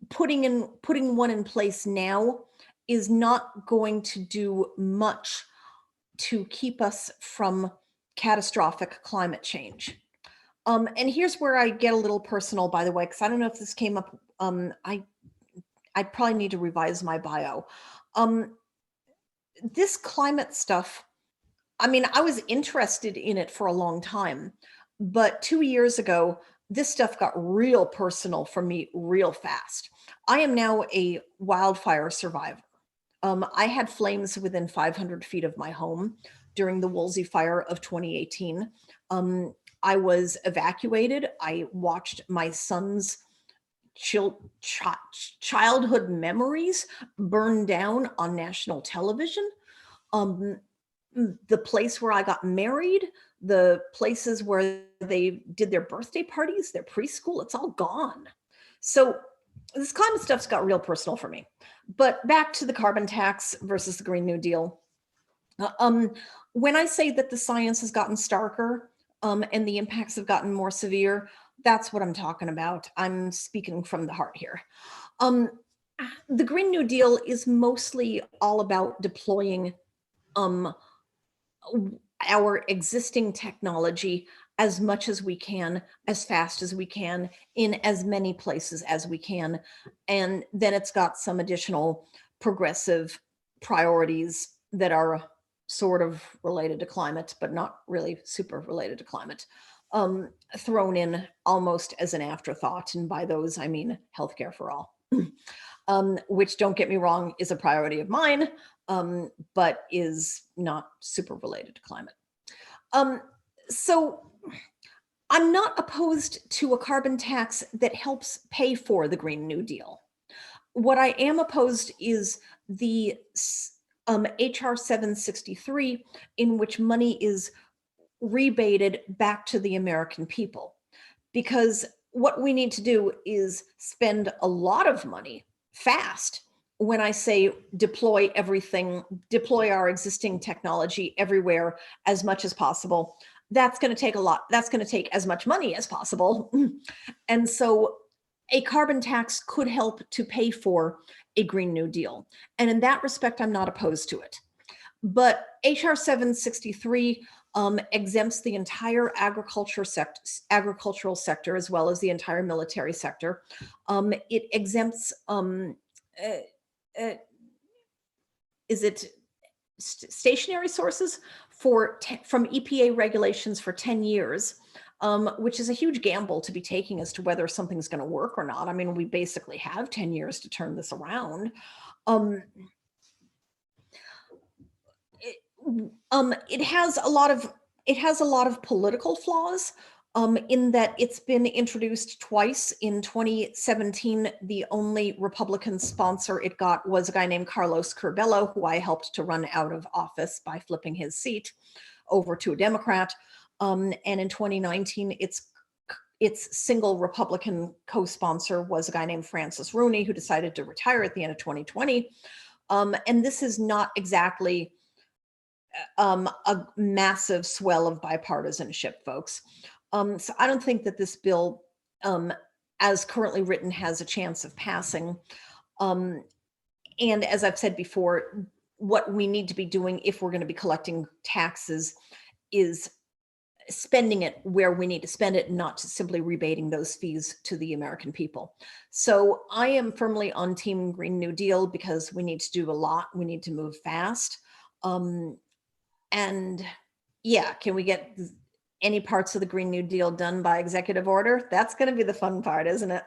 putting one in place now is not going to do much to keep us from catastrophic climate change. And here's where I get a little personal, by the way, because I don't know if this came up. I probably need to revise my bio. This climate stuff, I mean, I was interested in it for a long time, but 2 years ago, this stuff got real personal for me real fast. I am now a wildfire survivor. I had flames within 500 feet of my home during the Woolsey fire of 2018. I was evacuated. I watched my son's childhood memories burn down on national television. The place where I got married, the places where they did their birthday parties, their preschool, it's all gone. So this climate stuff's got real personal for me. But back to the carbon tax versus the Green New Deal. When I say that the science has gotten starker and the impacts have gotten more severe, that's what I'm talking about. I'm speaking from the heart here. The Green New Deal is mostly all about deploying our existing technology as much as we can, as fast as we can, in as many places as we can. And then it's got some additional progressive priorities that are sort of related to climate, but not really super related to climate, thrown in almost as an afterthought. And by those, I mean healthcare for all, which, don't get me wrong, is a priority of mine, but is not super related to climate. So I'm not opposed to a carbon tax that helps pay for the Green New Deal. What I am opposed is the HR 763, in which money is rebated back to the American people. Because what we need to do is spend a lot of money fast. When I say deploy everything, deploy our existing technology everywhere as much as possible, that's going to take a lot. That's going to take as much money as possible. And so a carbon tax could help to pay for a Green New Deal. And in that respect, I'm not opposed to it. But HR 763 exempts the entire agricultural sector, as well as the entire military sector. It exempts, stationary sources from EPA regulations for 10 years, which is a huge gamble to be taking as to whether something's going to work or not. I mean, we basically have 10 years to turn this around. It has a lot of political flaws, in that it's been introduced twice. In 2017, the only Republican sponsor it got was a guy named Carlos Curbelo, who I helped to run out of office by flipping his seat over to a Democrat. And in 2019, its single Republican co-sponsor was a guy named Francis Rooney, who decided to retire at the end of 2020. And this is not exactly a massive swell of bipartisanship, folks. So I don't think that this bill, as currently written, has a chance of passing. And as I've said before, what we need to be doing if we're going to be collecting taxes is spending it where we need to spend it, not to simply rebating those fees to the American people. So I am firmly on Team Green New Deal because we need to do a lot. We need to move fast. And yeah, can we get any parts of the Green New Deal done by executive order? That's going to be the fun part, isn't it?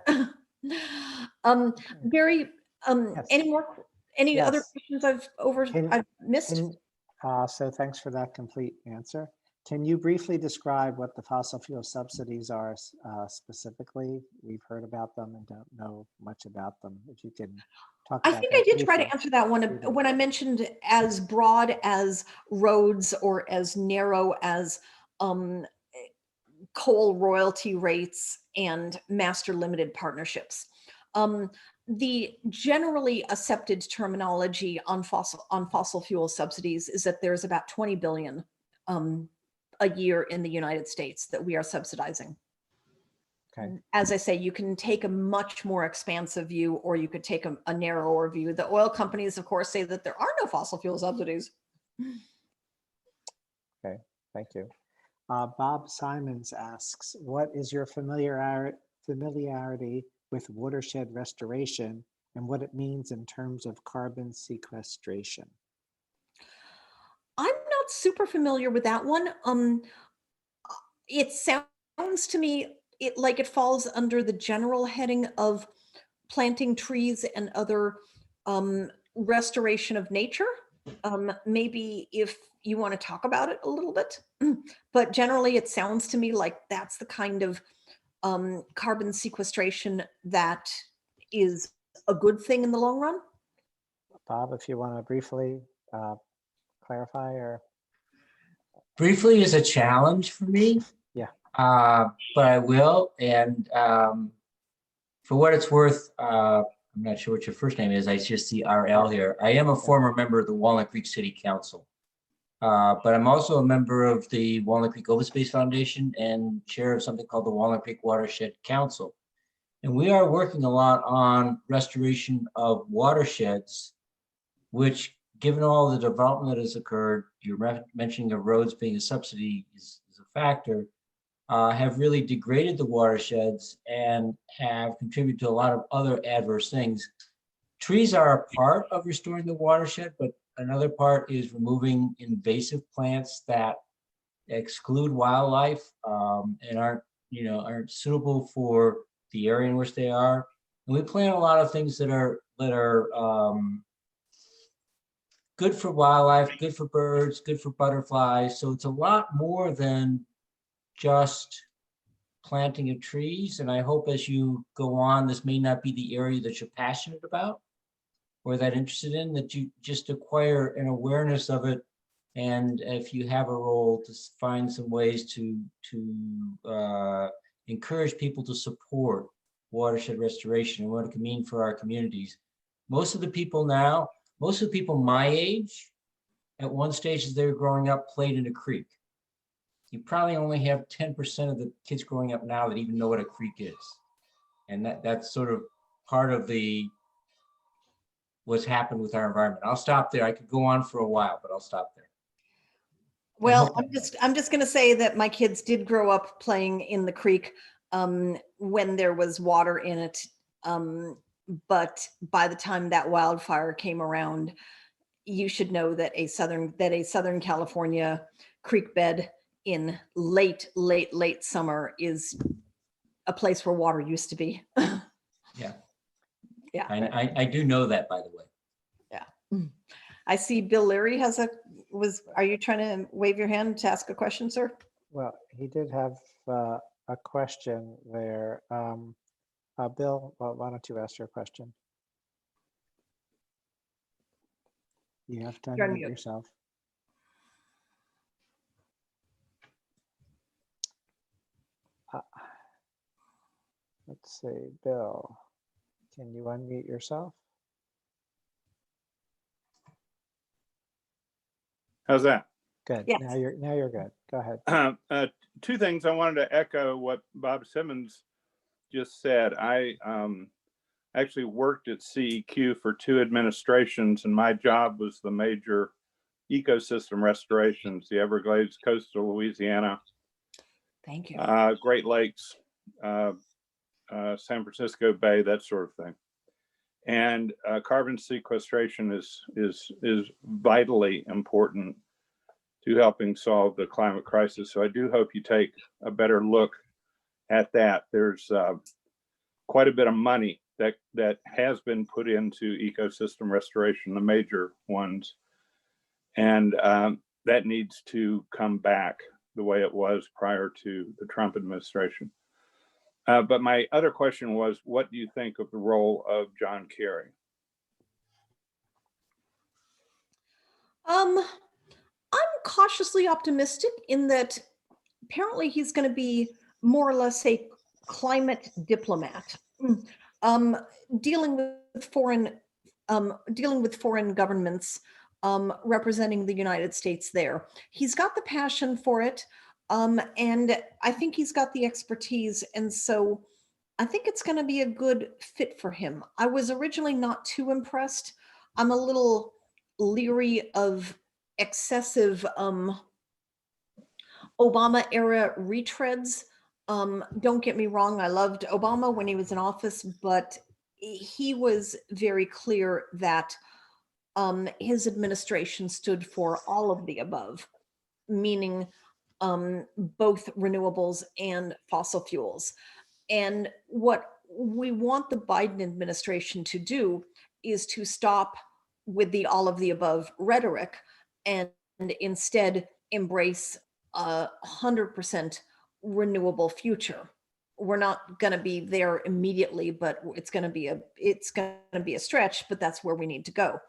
Barry, Yes. any Yes. other questions I've missed? So thanks for that complete answer. Can you briefly describe what the fossil fuel subsidies are specifically? We've heard about them and don't know much about them. If you can talk about I think that I did try to briefly. answer that one when I mentioned as broad as roads or as narrow as coal royalty rates and master limited partnerships. the generally accepted terminology on fossil fuel subsidies is that there's about 20 billion a year in the United States that we are subsidizing. Okay. As I say, you can take a much more expansive view, or you could take a narrower view. The oil companies, of course, say that there are no fossil fuel subsidies. Okay, thank you. Bob Simons asks, what is your familiarity with watershed restoration and what it means in terms of carbon sequestration? I'm not super familiar with that one. It sounds to me like it falls under the general heading of planting trees and other restoration of nature. Maybe if you want to talk about it a little bit, but generally it sounds to me like that's the kind of carbon sequestration that is a good thing in the long run. Bob, if you want to briefly clarify or. Briefly is a challenge for me. Yeah. But I will. And for what it's worth, I'm not sure what your first name is. I just see RL here. I am a former member of the Walnut Creek City Council. But I'm also a member of the Walnut Creek Open Space Foundation and chair of something called the Walnut Creek Watershed Council. And we are working a lot on restoration of watersheds, which, given all the development that has occurred, you're mentioning of roads being a subsidy is a factor, have really degraded the watersheds and have contributed to a lot of other adverse things. Trees are a part of restoring the watershed, but another part is removing invasive plants that exclude wildlife and aren't suitable for the area in which they are. And we plant a lot of things that are good for wildlife, good for birds, good for butterflies. So it's a lot more than just planting of trees. And I hope as you go on, this may not be the area that you're passionate about or that interested in, that you just acquire an awareness of it. And if you have a role, to find some ways to encourage people to support watershed restoration and what it can mean for our communities. Most of the people my age, at one stage as they were growing up, played in a creek. You probably only have 10% of the kids growing up now that even know what a creek is. And that's sort of part of what's happened with our environment. I'll stop there. I could go on for a while, but I'll stop there. Well, I'm just going to say that my kids did grow up playing in the creek when there was water in it. But by the time that wildfire came around, you should know that a Southern California creek bed in late summer is a place where water used to be. Yeah. Yeah. I do know that, by the way. Yeah. I see Bill Leary are you trying to wave your hand to ask a question, sir? Well, he did have a question there. Bill, why don't you ask your question? You have to unmute yourself. Let's see, Bill, can you unmute yourself? How's that? Good. Yes. Now you're good. Go ahead. Two things. I wanted to echo what Bob Simmons just said. I actually worked at CEQ for 2 administrations, and my job was the major ecosystem restorations, the Everglades, coastal Louisiana. Thank you. Great Lakes, San Francisco Bay, that sort of thing. And carbon sequestration is vitally important to helping solve the climate crisis. So I do hope you take a better look at that. There's quite a bit of money that has been put into ecosystem restoration, the major ones, and that needs to come back the way it was prior to the Trump administration. But my other question was, what do you think of the role of John Kerry? I'm cautiously optimistic in that apparently he's going to be more or less a climate diplomat. um, dealing with foreign governments, representing the United States there. He's got the passion for it, and I think he's got the expertise, and so I think it's going to be a good fit for him. I was originally not too impressed. I'm a little leery of excessive Obama era retreads. Don't get me wrong, I loved Obama when he was in office, but he was very clear that his administration stood for all of the above, meaning both renewables and fossil fuels. And what we want the Biden administration to do is to stop with the all of the above rhetoric and instead embrace a 100% renewable future. We're not going to be there immediately, but it's going to be a stretch, but that's where we need to go.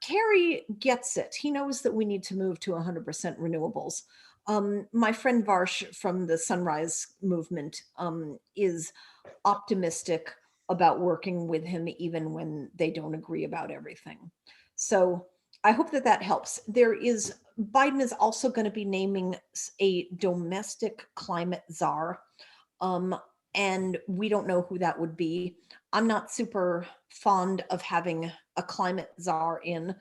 Kerry gets it. He knows that we need to move to 100% renewables. My friend Varsh from the Sunrise Movement is optimistic about working with him even when they don't agree about everything. So I hope that that helps. Biden is also going to be naming a domestic climate czar, and we don't know who that would be. I'm not super fond of having a climate czar in.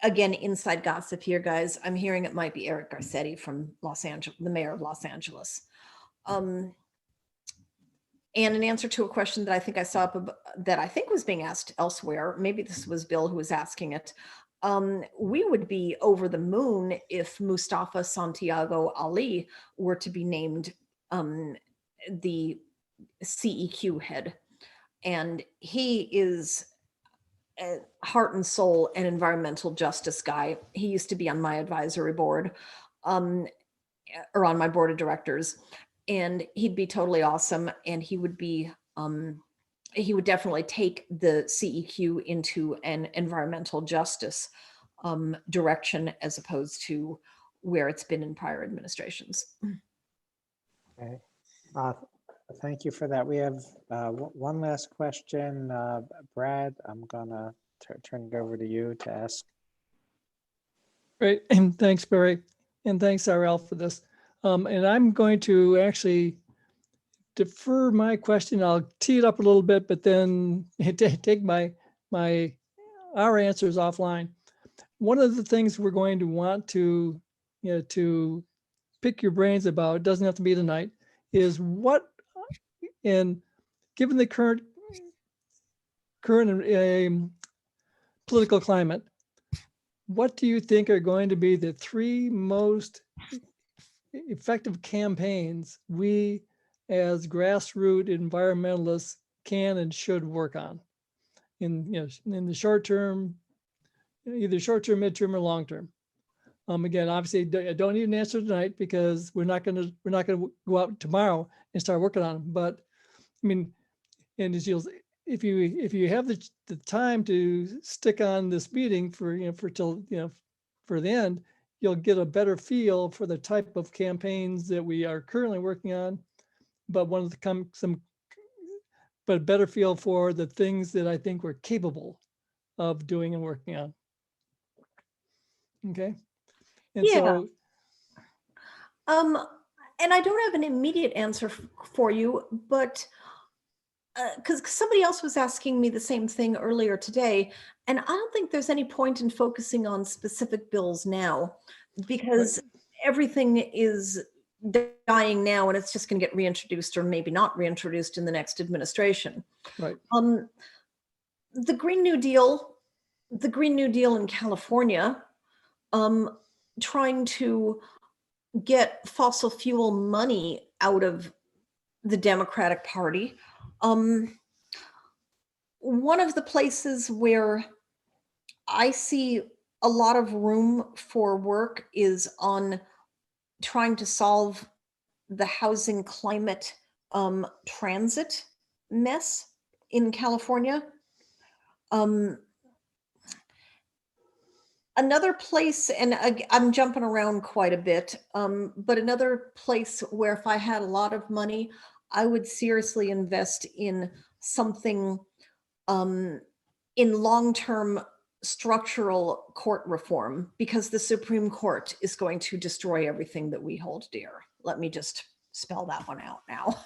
Again, inside gossip here, guys. I'm hearing it might be Eric Garcetti from Los Angeles, the mayor of Los Angeles. And in answer to a question that I think I saw that I think was being asked elsewhere, maybe this was Bill who was asking it. We would be over the moon if Mustafa Santiago Ali were to be named the CEQ head. And he is heart and soul an environmental justice guy. He used to be on my advisory board, or on my board of directors, and he'd be totally awesome. And he would definitely take the CEQ into an environmental justice direction as opposed to where it's been in prior administrations. Okay. Thank you for that. We have one last question. Brad, I'm gonna turn it over to you to ask. Great, and thanks, Barry, and thanks, RL, for this. And I'm going to actually defer my question. I'll tee it up a little bit, but then take our answers offline. One of the things we're going to want to, to pick your brains about, it doesn't have to be tonight, is what, and given the current political climate, what do you think are going to be the 3 most effective campaigns we as grassroots environmentalists can and should work on in the short term, either short term, midterm, or long term? Again, obviously, I don't need an answer tonight because we're not going to go out tomorrow and start working on them. But I mean, and as if you have the time to stick on this meeting for the end, you'll get a better feel for the type of campaigns that we are currently working on, but but a better feel for the things that I think we're capable of doing and working on. Okay. And yeah. so, and I don't have an immediate answer for you, but because somebody else was asking me the same thing earlier today, and I don't think there's any point in focusing on specific bills now, because everything is dying now, and it's just going to get reintroduced or maybe not reintroduced in the next administration. Right. The Green New Deal in California, trying to get fossil fuel money out of the Democratic Party. One of the places where I see a lot of room for work is on trying to solve the housing climate transit mess in California. Another place, and I'm jumping around quite a bit, but another place where if I had a lot of money, I would seriously invest in something in long-term structural court reform, because the Supreme Court is going to destroy everything that we hold dear. Let me just spell that one out now,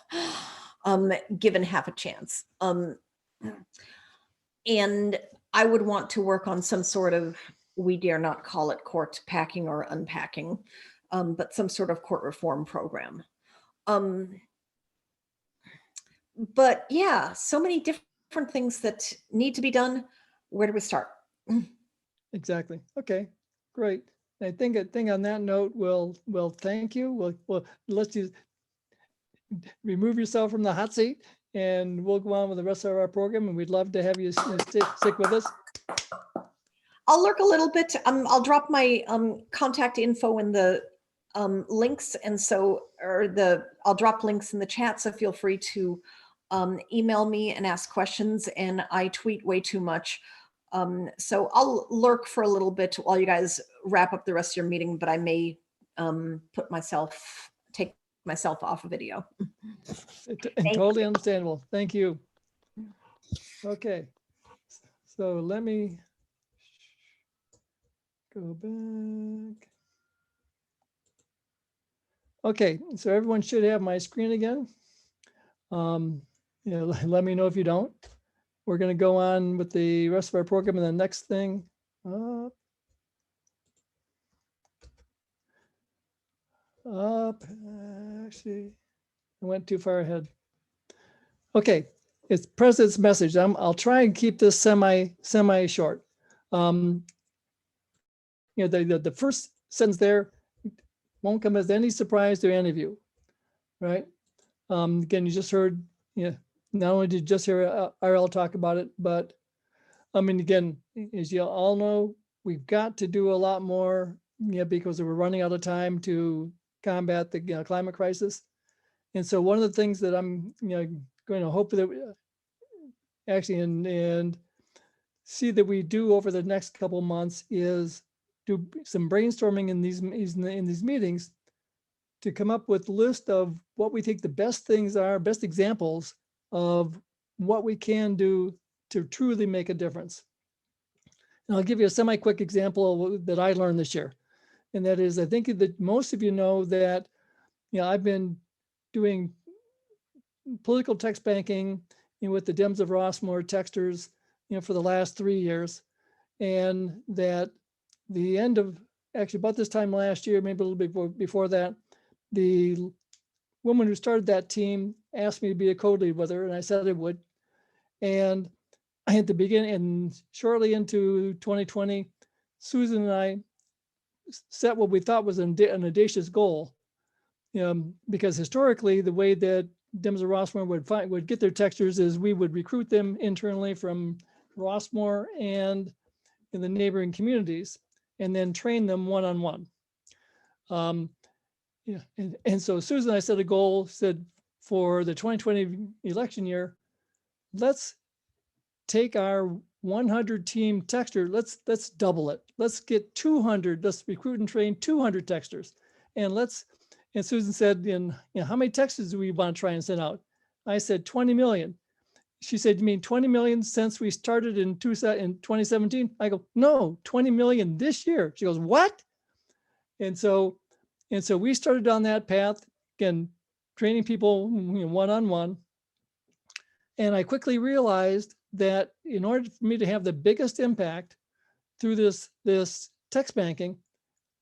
given half a chance. And I would want to work on some sort of, we dare not call it court packing or unpacking, but some sort of court reform program. But yeah, so many different things that need to be done. Where do we start? Exactly. Okay, great. I think on that note, we'll thank you. We'll let's just remove yourself from the hot seat, and we'll go on with the rest of our program. And we'd love to have you stick with us. I'll lurk a little bit. I'll drop my contact info in the links, and so I'll drop links in the chat. So feel free to email me and ask questions. And I tweet way too much. So I'll lurk for a little bit while you guys wrap up the rest of your meeting, but I may take myself off of video. Totally understandable. Thank you. Okay, so let me go back. Okay, so everyone should have my screen again. Let me know if you don't. We're going to go on with the rest of our program, and the next thing. Actually, I went too far ahead. Okay, it's President's message. I'll try and keep this semi short. The first sentence there won't come as any surprise to any of you, right? Again, you just heard, not only did you just hear RL talk about it, but again, as you all know, we've got to do a lot more, because we're running out of time to combat the climate crisis. And so one of the things that I'm, going to hope that actually and see that we do over the next couple of months is do some brainstorming in these meetings to come up with a list of what we think the best things are, best examples of what we can do to truly make a difference. And I'll give you a semi-quick example that I learned this year. And that is, I think that most of you know that, I've been doing political text banking with the Dems of Rossmore texters, for the last 3 years. And that the end of, actually about this time last year, maybe a little bit before that, the woman who started that team asked me to be a co-lead with her, and I said I would. And at the beginning, and shortly into 2020, Susan and I set what we thought was an audacious goal, because historically, the way that Dems of Rossmore would get their texters is we would recruit them internally from Rossmore and in the neighboring communities, and then train them one-on-one. And so Susan and I set a goal, said for the 2020 election year, let's take our 100 team texter, let's double it. Let's get 200, let's recruit and train 200 texters. And Susan said, how many texters do we want to try and send out? I said 20 million. She said, you mean 20 million since we started in 2017? I go, no, 20 million this year. She goes, what? And so we started on that path, again, training people one-on-one. And I quickly realized that in order for me to have the biggest impact through this text banking,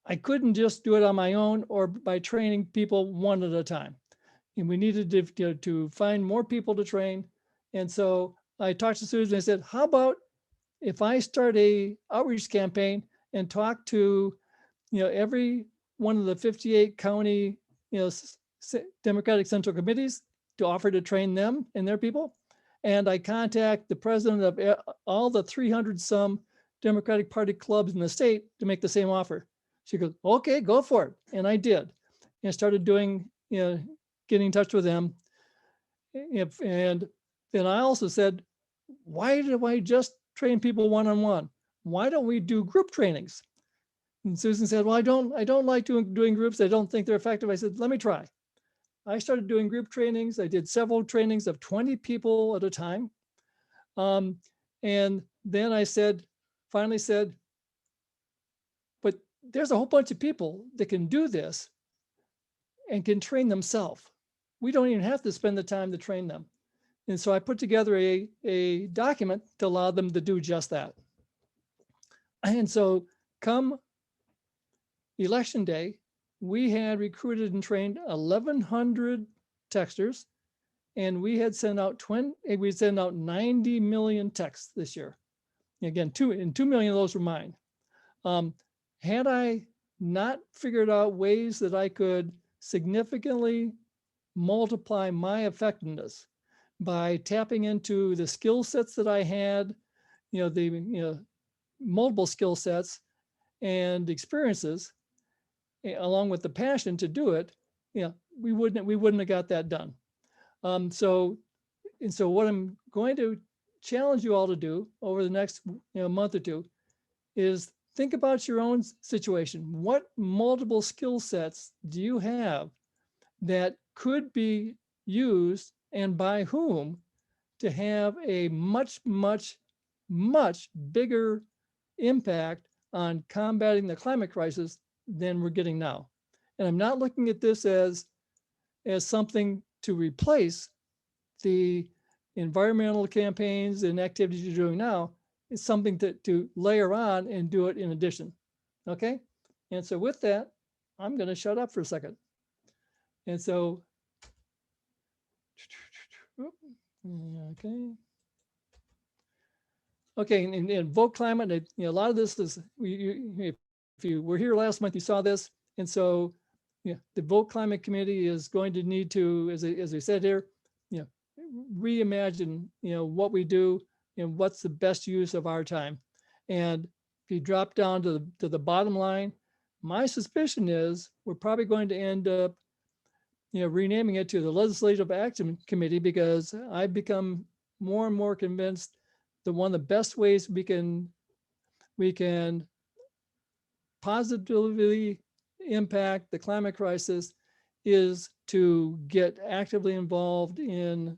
I couldn't just do it on my own or by training people one at a time. And we needed to find more people to train. And so I talked to Susan and I said, how about if I start a outreach campaign and talk to, every one of the 58 county, Democratic Central Committees to offer to train them and their people. And I contact the president of all the 300 some Democratic Party clubs in the state to make the same offer. She goes, okay, go for it. And I did, and started doing, getting in touch with them. And then I also said, why do I just train people one-on-one? Why don't we do group trainings? And Susan said, well, I don't like doing groups. I don't think they're effective. I said, let me try. I started doing group trainings. I did several trainings of 20 people at a time. And then I finally said, but there's a whole bunch of people that can do this and can train themselves. We don't even have to spend the time to train them. And so I put together a document to allow them to do just that. And so come election day, we had recruited and trained 1,100 texters, and we had sent out 90 million texts this year. Again, 2 million of those were mine. Had I not figured out ways that I could significantly multiply my effectiveness by tapping into the skill sets that I had, multiple skill sets and experiences, along with the passion to do it, we wouldn't have got that done. So what I'm going to challenge you all to do over the next month or two is think about your own situation. What multiple skill sets do you have that could be used, and by whom, to have a much, much, much bigger impact on combating the climate crisis than we're getting now? And I'm not looking at this as something to replace the environmental campaigns and activities you're doing now. It's something to layer on and do it in addition. Okay. And so with that, I'm going to shut up for a second. And so, okay, and vote climate. A lot of this is, if you were here last month, you saw this. And so, the Vote Climate Committee is going to need to, as I said here, reimagine, what we do and what's the best use of our time. And if you drop down to the bottom line, my suspicion is we're probably going to end up, renaming it to the Legislative Action Committee, because I've become more and more convinced that one of the best ways we can positively impact the climate crisis is to get actively involved in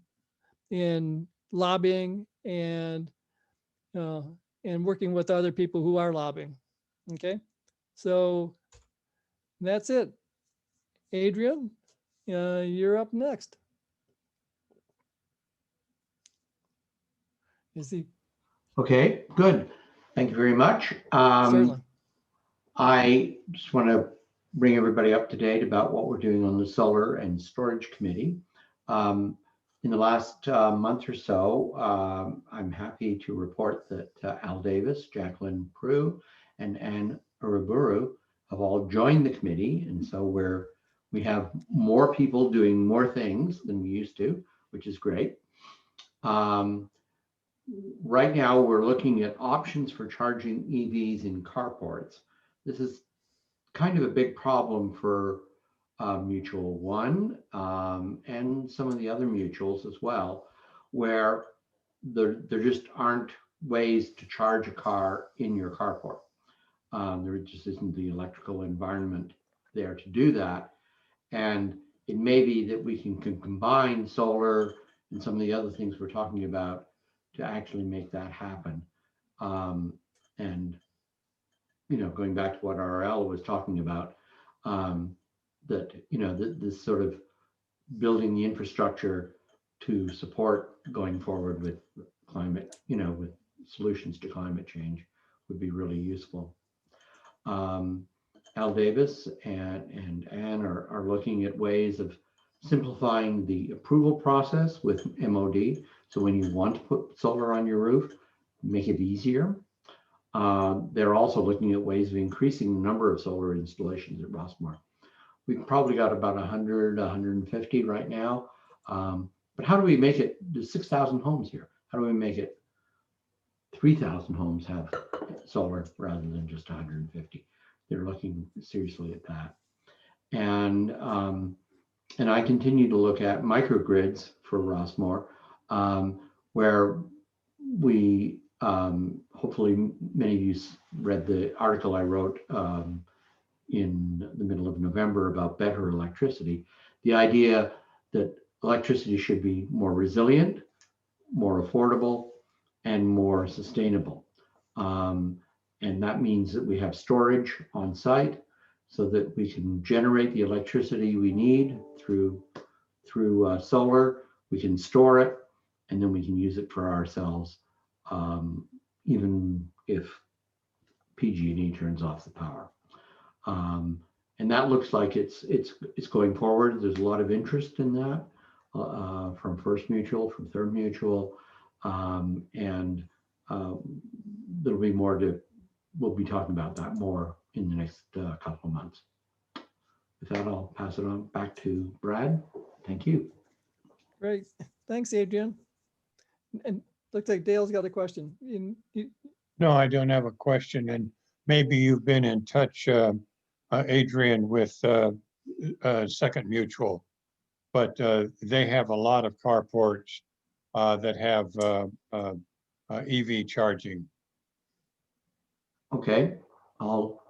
lobbying and working with other people who are lobbying. Okay, so that's it. Adrian, you're up next. Is he? Okay, good. Thank you very much. Certainly. I just want to bring everybody up to date about what we're doing on the Solar and Storage Committee. In the last month or so, I'm happy to report that Al Davis, Jacqueline Prue, and Anne Uruburu have all joined the committee. And so we have more people doing more things than we used to, which is great. Right now, we're looking at options for charging EVs in carports. This is kind of a big problem for Mutual One and some of the other mutuals as well, where there just aren't ways to charge a car in your carport. There just isn't the electrical environment there to do that. And it may be that we can combine solar and some of the other things we're talking about to actually make that happen. And going back to what RL was talking about, that this sort of building the infrastructure to support going forward with climate, with solutions to climate change would be really useful. Al Davis and Anne are looking at ways of simplifying the approval process with MOD. So when you want to put solar on your roof, make it easier. They're also looking at ways of increasing the number of solar installations at Rossmore. We've probably got about 100, 150 right now. But how do we make it? There's 6,000 homes here. How do we make it 3,000 homes have solar rather than just 150? They're looking seriously at that. And I continue to look at microgrids for Rossmore, where we hopefully many of you read the article I wrote in the middle of November about better electricity. the idea that electricity should be more resilient, more affordable, and more sustainable. And that means that we have storage on site so that we can generate the electricity we need through solar. We can store it, and then we can use it for ourselves, even if PG&E turns off the power. And that looks like it's going forward. There's a lot of interest in that from First Mutual, from Third Mutual, and there'll be more we'll be talking about that more in the next couple of months. With that, I'll pass it on back to Brad. Thank you. Great. Thanks, Adrian. And looks like Dale's got a question. No, I don't have a question, and maybe you've been in touch, Adrian, with Second Mutual, but they have a lot of carports that have EV charging. Okay, I'll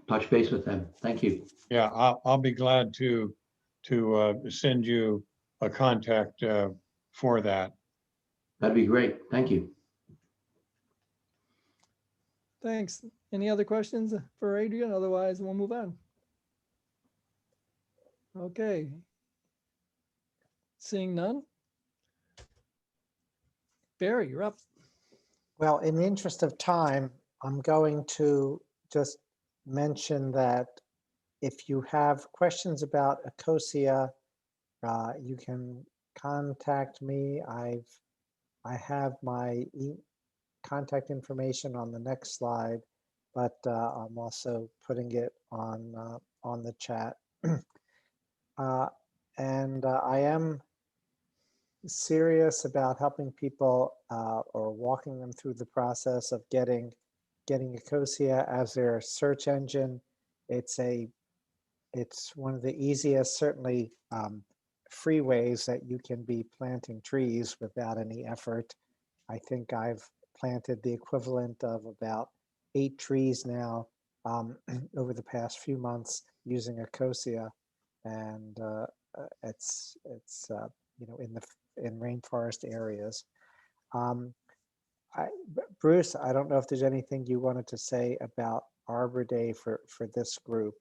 touch base with them. Thank you. Yeah, I'll be glad to send you a contact for that. That'd be great. Thank you. Thanks. Any other questions for Adrian? Otherwise, we'll move on. Okay. Seeing none. Barry, you're up. Well, in the interest of time, I'm going to just mention that if you have questions about Ecosia, you can contact me. I have my contact information on the next slide, but I'm also putting it on the chat. And I am serious about helping people or walking them through the process of getting Ecosia as their search engine. It's one of the easiest, certainly free ways that you can be planting trees without any effort. I think I've planted the equivalent of about 8 trees now over the past few months using Ecosia, and it's in rainforest areas. Bruce, I don't know if there's anything you wanted to say about Arbor Day for this group,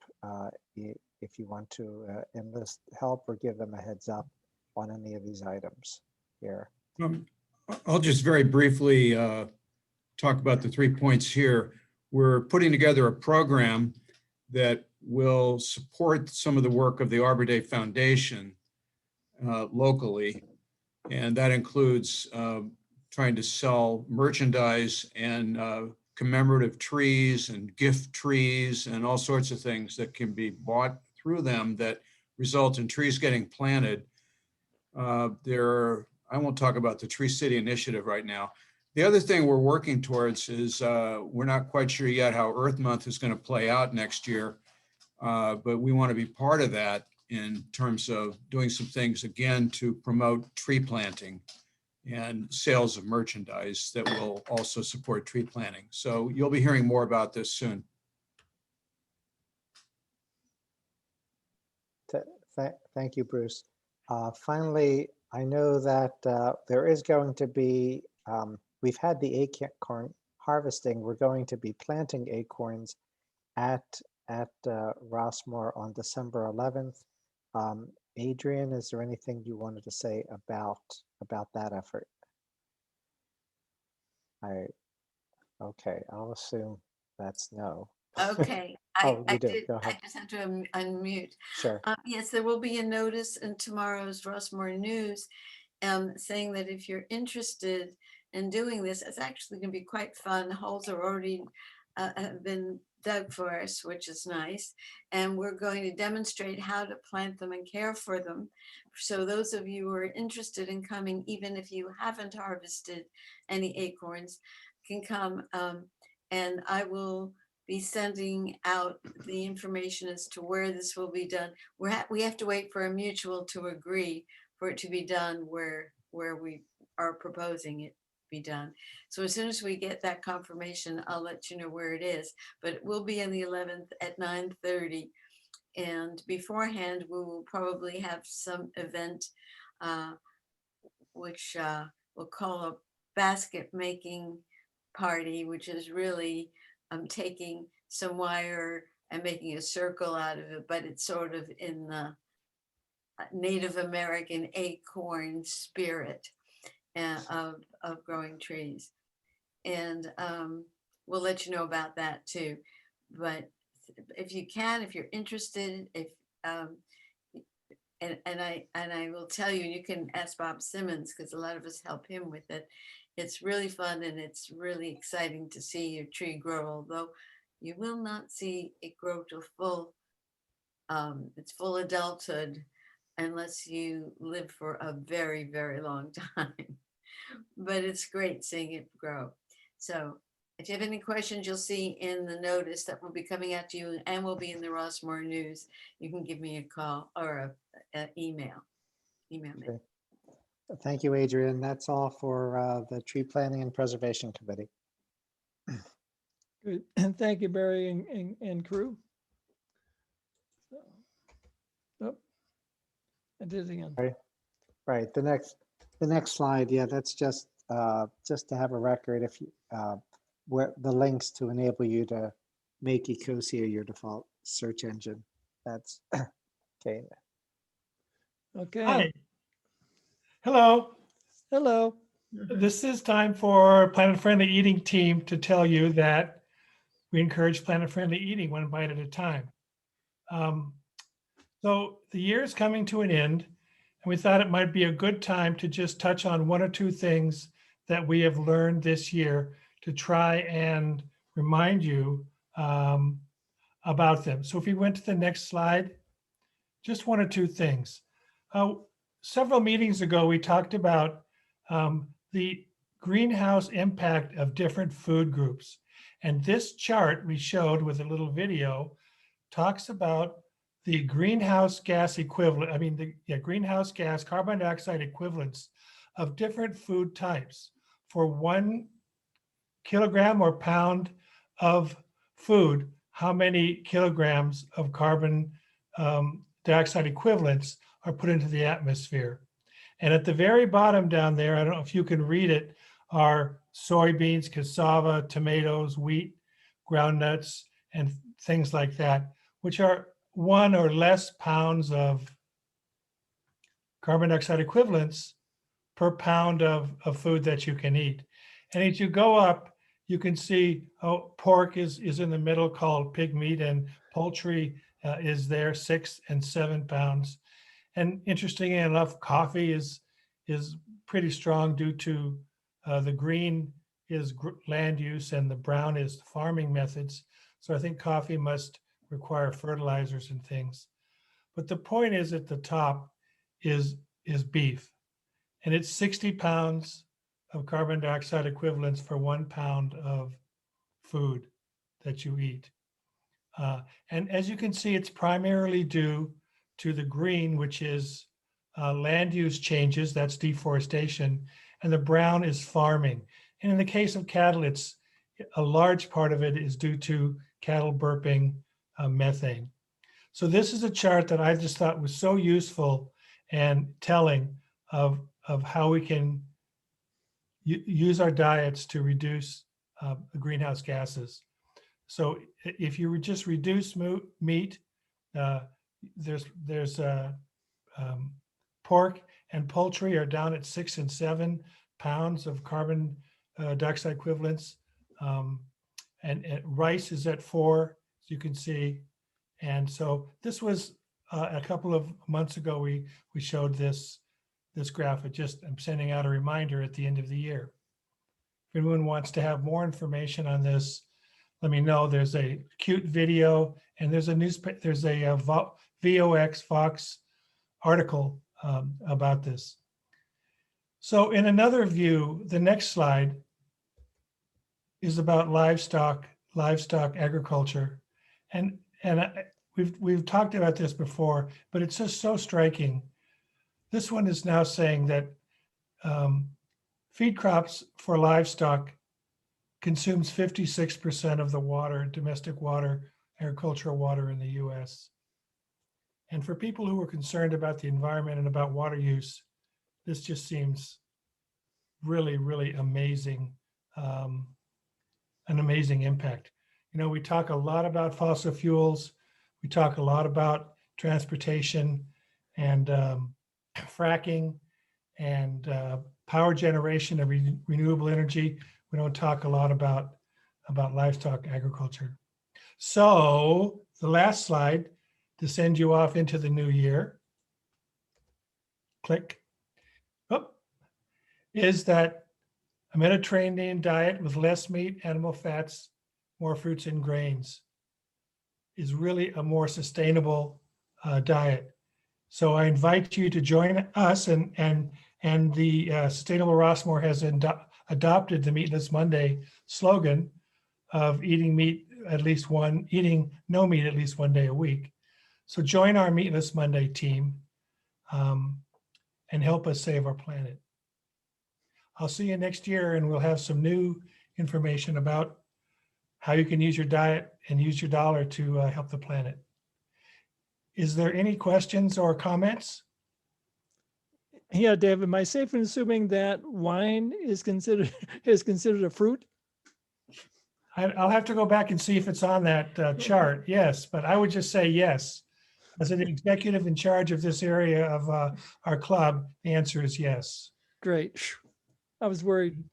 if you want to enlist help or give them a heads up on any of these items here. I'll just very briefly talk about the 3 points here. We're putting together a program that will support some of the work of the Arbor Day Foundation locally. And that includes trying to sell merchandise and commemorative trees and gift trees and all sorts of things that can be bought through them that result in trees getting planted. I won't talk about the Tree City Initiative right now. The other thing we're working towards is we're not quite sure yet how Earth Month is going to play out next year, but we want to be part of that in terms of doing some things again to promote tree planting and sales of merchandise that will also support tree planting. So you'll be hearing more about this soon. Thank you, Bruce. Finally, I know that there is going to be, we've had the acorn harvesting. We're going to be planting acorns at Rossmore on December 11th. Adrian, is there anything you wanted to say about that effort? Okay, I'll assume that's no. Okay, Oh, I you did. did. Go I ahead. just have to unmute. Sure. Yes, there will be a notice in tomorrow's Rossmore News saying that if you're interested in doing this, it's actually going to be quite fun. Holes are already have been dug for us, which is nice. And we're going to demonstrate how to plant them and care for them. So those of you who are interested in coming, even if you haven't harvested any acorns, can come, and I will be sending out the information as to where this will be done. We have to wait for a mutual to agree for it to be done where we are proposing it be done. So as soon as we get that confirmation, I'll let you know where it is, but it will be on the 11th at 9:30 And beforehand, we will probably have some event, which we'll call a basket making party, which is really taking some wire and making a circle out of it, but it's sort of in the Native American acorn spirit of growing trees. And we'll let you know about that too. But if you can, if you're interested, if and I will tell you, you can ask Bob Simmons because a lot of us help him with it. It's really fun and it's really exciting to see your tree grow, although you will not see it grow to its full adulthood unless you live for a very, very long time. But it's great seeing it grow. So if you have any questions, you'll see in the notice that will be coming out to you and will be in the Rossmore News. You can give me a call or an email. Email me. Okay. Thank you, Adrian. That's all for the Tree Planting and Preservation Committee. Good. And thank you, Barry and crew. So, oh, I did it again. Right. The next slide. Yeah, that's just to have a record. If you where the links to enable you to make Ecosia your default search engine. That's okay. Okay. Hi. Hello. Hello. This is time for Planet Friendly Eating team to tell you that we encourage planet friendly eating one bite at a time. So the year is coming to an end, and we thought it might be a good time to just touch on one or two things that we have learned this year to try and remind you about them. So if we went to the next slide, just one or two things. Several meetings ago, we talked about the greenhouse impact of different food groups. And this chart we showed with a little video talks about the greenhouse gas equivalent, greenhouse gas, carbon dioxide equivalents of different food types. For 1 kilogram or pound of food, how many kilograms of carbon dioxide equivalents are put into the atmosphere. And at the very bottom down there, I don't know if you can read it, are soybeans, cassava, tomatoes, wheat, ground nuts, and things like that, which are 1 or less pounds of carbon dioxide equivalents per pound of food that you can eat. And as you go up, you can see pork is in the middle called pig meat, and poultry is there 6 and 7 pounds. And interestingly enough, coffee is pretty strong due to the green is land use and the brown is farming methods. So I think coffee must require fertilizers and things. But the point is at the top is beef. And it's 60 pounds of carbon dioxide equivalents for 1 pound of food that you eat. And as you can see, it's primarily due to the green, which is land use changes, that's deforestation, and the brown is farming. And in the case of cattle, it's a large part of it is due to cattle burping methane. So this is a chart that I just thought was so useful and telling of how we can use our diets to reduce the greenhouse gases. So if you just reduce meat, there's pork and poultry are down at 6 and 7 pounds of carbon dioxide equivalents. And rice is at 4, as you can see. And so this was a couple of months ago, we showed this graph. I'm sending out a reminder at the end of the year. If anyone wants to have more information on this, let me know. There's a cute video and there's a VOX Fox article about this. So in another view, the next slide is about livestock agriculture. And we've talked about this before, but it's just so striking. This one is now saying that feed crops for livestock consumes 56% of the water, domestic water, agricultural water in the US. And for people who are concerned about the environment and about water use, this just seems really, really amazing, an amazing impact. You know, we talk a lot about fossil fuels. We talk a lot about transportation and fracking and power generation of renewable energy. We don't talk a lot about livestock agriculture. So the last slide to send you off into the new year, click, is that a Mediterranean diet with less meat, animal fats, more fruits and grains is really a more sustainable diet. So I invite you to join us, and the Sustainable Rossmore has adopted the Meatless Monday slogan of eating no meat at least one day a week. So join our Meatless Monday team and help us save our planet. I'll see you next year, and we'll have some new information about how you can use your diet and use your dollar to help the planet. Is there any questions or comments? Yeah, Dave, am I safe in assuming that wine is considered a fruit? I'll have to go back and see if it's on that chart. Yes, but I would just say yes. As an executive in charge of this area of our club, the answer is yes. Great. I was worried.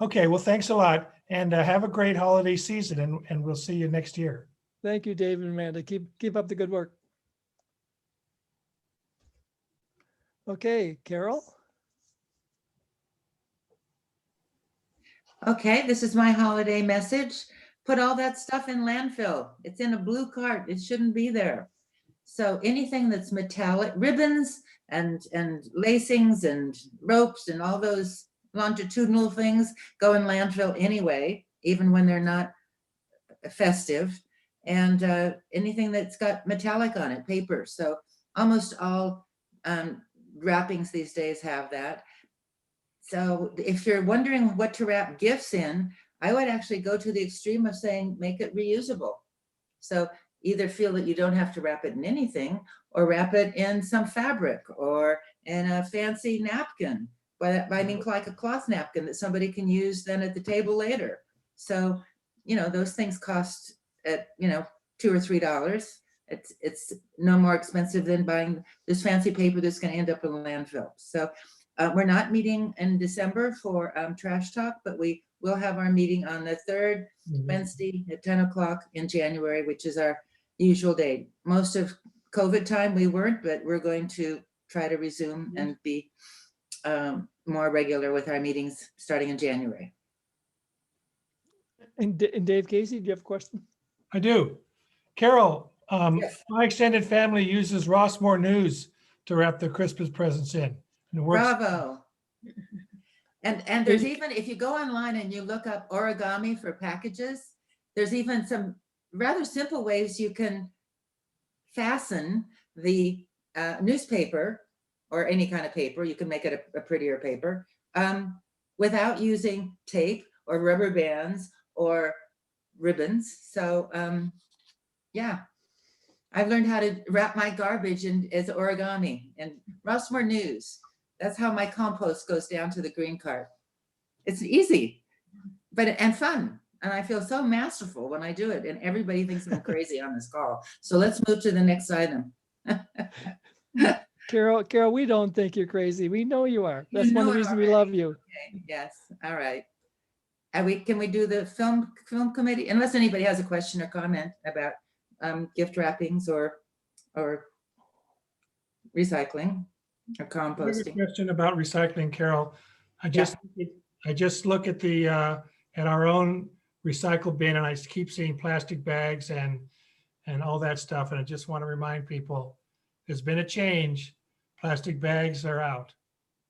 Okay, well, thanks a lot, and have a great holiday season, and we'll see you next year. Thank you, David and Amanda. Keep up the good work. Okay, Carol. Okay, this is my holiday message. Put all that stuff in landfill. It's in a blue cart. It shouldn't be there. So anything that's metallic, ribbons and lacings and ropes and all those longitudinal things go in landfill anyway, even when they're not festive. And anything that's got metallic on it, paper. So almost all wrappings these days have that. So if you're wondering what to wrap gifts in, I would actually go to the extreme of saying, make it reusable. So either feel that you don't have to wrap it in anything, or wrap it in some fabric or in a fancy napkin. But I mean, like a cloth napkin that somebody can use then at the table later. So, you know, those things cost at, you know, $2 or $3. It's no more expensive than buying this fancy paper that's going to end up in a landfill. So we're not meeting in December for Trash Talk, but we will have our meeting on the 3rd Wednesday at 10 o'clock in January, which is our usual date. Most of COVID time we weren't, but we're going to try to resume and be more regular with our meetings starting in January. And Dave Casey, do you have a question? I do. Carol, Yes. my extended family uses Rossmore News to wrap their Christmas presents in. And it works. Bravo. And there's even, if you go online and you look up origami for packages, there's even some rather simple ways you can fasten the newspaper or any kind of paper. You can make it a prettier paper without using tape or rubber bands or ribbons. So yeah, I've learned how to wrap my garbage as origami. And Rossmore News, that's how my compost goes down to the green cart. It's easy, and fun. And I feel so masterful when I do it. And everybody thinks I'm crazy on this call. So let's move to the next item. Carol, we don't think you're crazy. We know you are. That's one of the reasons we love you. Okay. Yes. All right. Can we do the film committee? Unless anybody has a question or comment about gift wrappings or recycling or I have a composting. question about recycling, Carol. I just look at the at our own recycle bin, and I keep seeing plastic bags and all that stuff. And I just want to remind people, there's been a change. Plastic bags are out.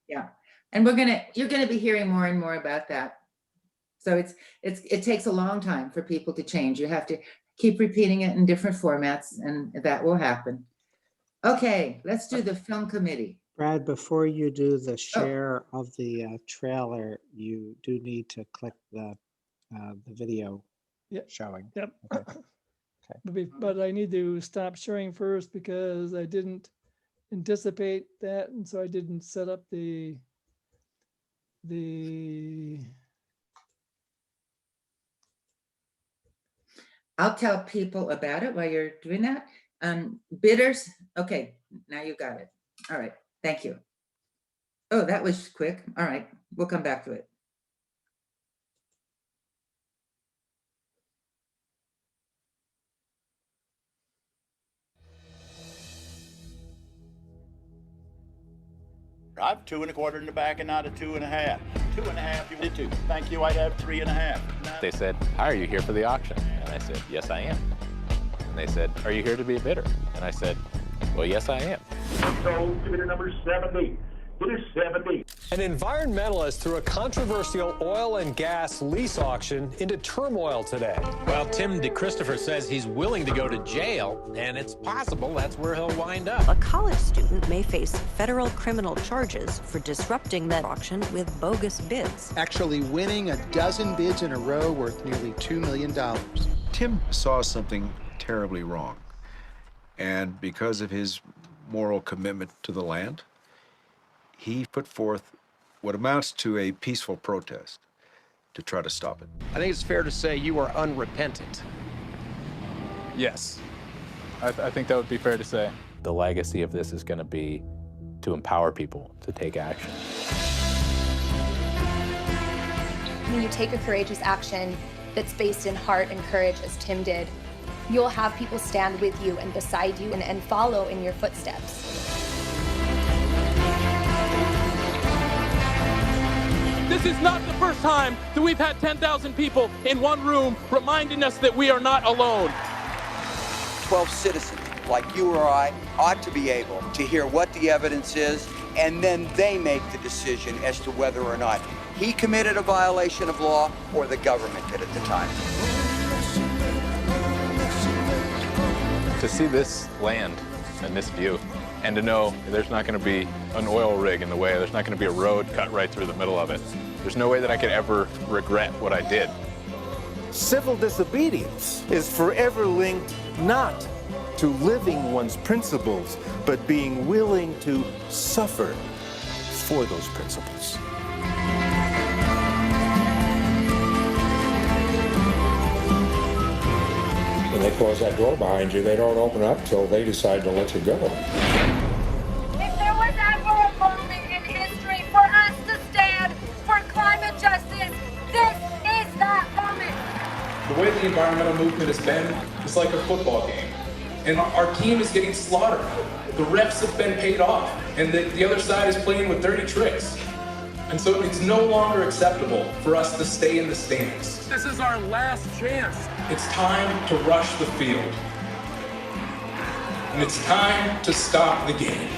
Yeah, and you're gonna be hearing more and more about that. So it takes a long time for people to change. You have to keep repeating it in different formats, and that will happen. Okay, let's do the film committee. Brad, before you do the share of the trailer, you do need to click the video Yep. showing. Yep. Okay. But I need to stop sharing first because I didn't anticipate that, and so I didn't set up the I'll tell people about it while you're doing that. Bidders, okay, now you got it. All right, thank you. Oh, that was quick. All right, we'll come back to it. I've 2 1/4 in the back and not a 2 1/2. 2 1/2, you wanted to. Thank you, I'd have 3 1/2. They said, "Hi, are you here for the auction?" And I said, "Yes, I am." And they said, "Are you here to be a bidder?" And I said, "Well, yes, I am." So, bidder number 70. Bidder 70. An environmentalist threw a controversial oil and gas lease auction into turmoil today. Well, Tim DeChristopher says he's willing to go to jail, and it's possible that's where he'll wind up. A college student may face federal criminal charges for disrupting that auction with bogus bids. Actually winning a dozen bids in a row worth nearly $2 million. Tim saw something terribly wrong. And because of his moral commitment to the land, he put forth what amounts to a peaceful protest to try to stop it. I think it's fair to say you are unrepentant. Yes, I think that would be fair to say. The legacy of this is going to be to empower people to take action. When you take a courageous action that's based in heart and courage, as Tim did, you'll have people stand with you and beside you and follow in your footsteps. This is not the first time that we've had 10,000 people in one room reminding us that we are not alone. 12 citizens like you or I ought to be able to hear what the evidence is, and then they make the decision as to whether or not he committed a violation of law or the government did at the time. To see this land and this view, and to know there's not going to be an oil rig in the way, there's not going to be a road cut right through the middle of it. There's no way that I could ever regret what I did. Civil disobedience is forever linked not to living one's principles, but being willing to suffer for those principles. When they close that door behind you, they don't open up till they decide to let you go. If there was ever a moment in history for us to stand for climate justice, this is that moment. The way the environmental movement has been, it's like a football game. And our team is getting slaughtered. The refs have been paid off, and the other side is playing with dirty tricks. And so it's no longer acceptable for us to stay in the stands. This is our last chance. It's time to rush the field. And it's time to stop the game.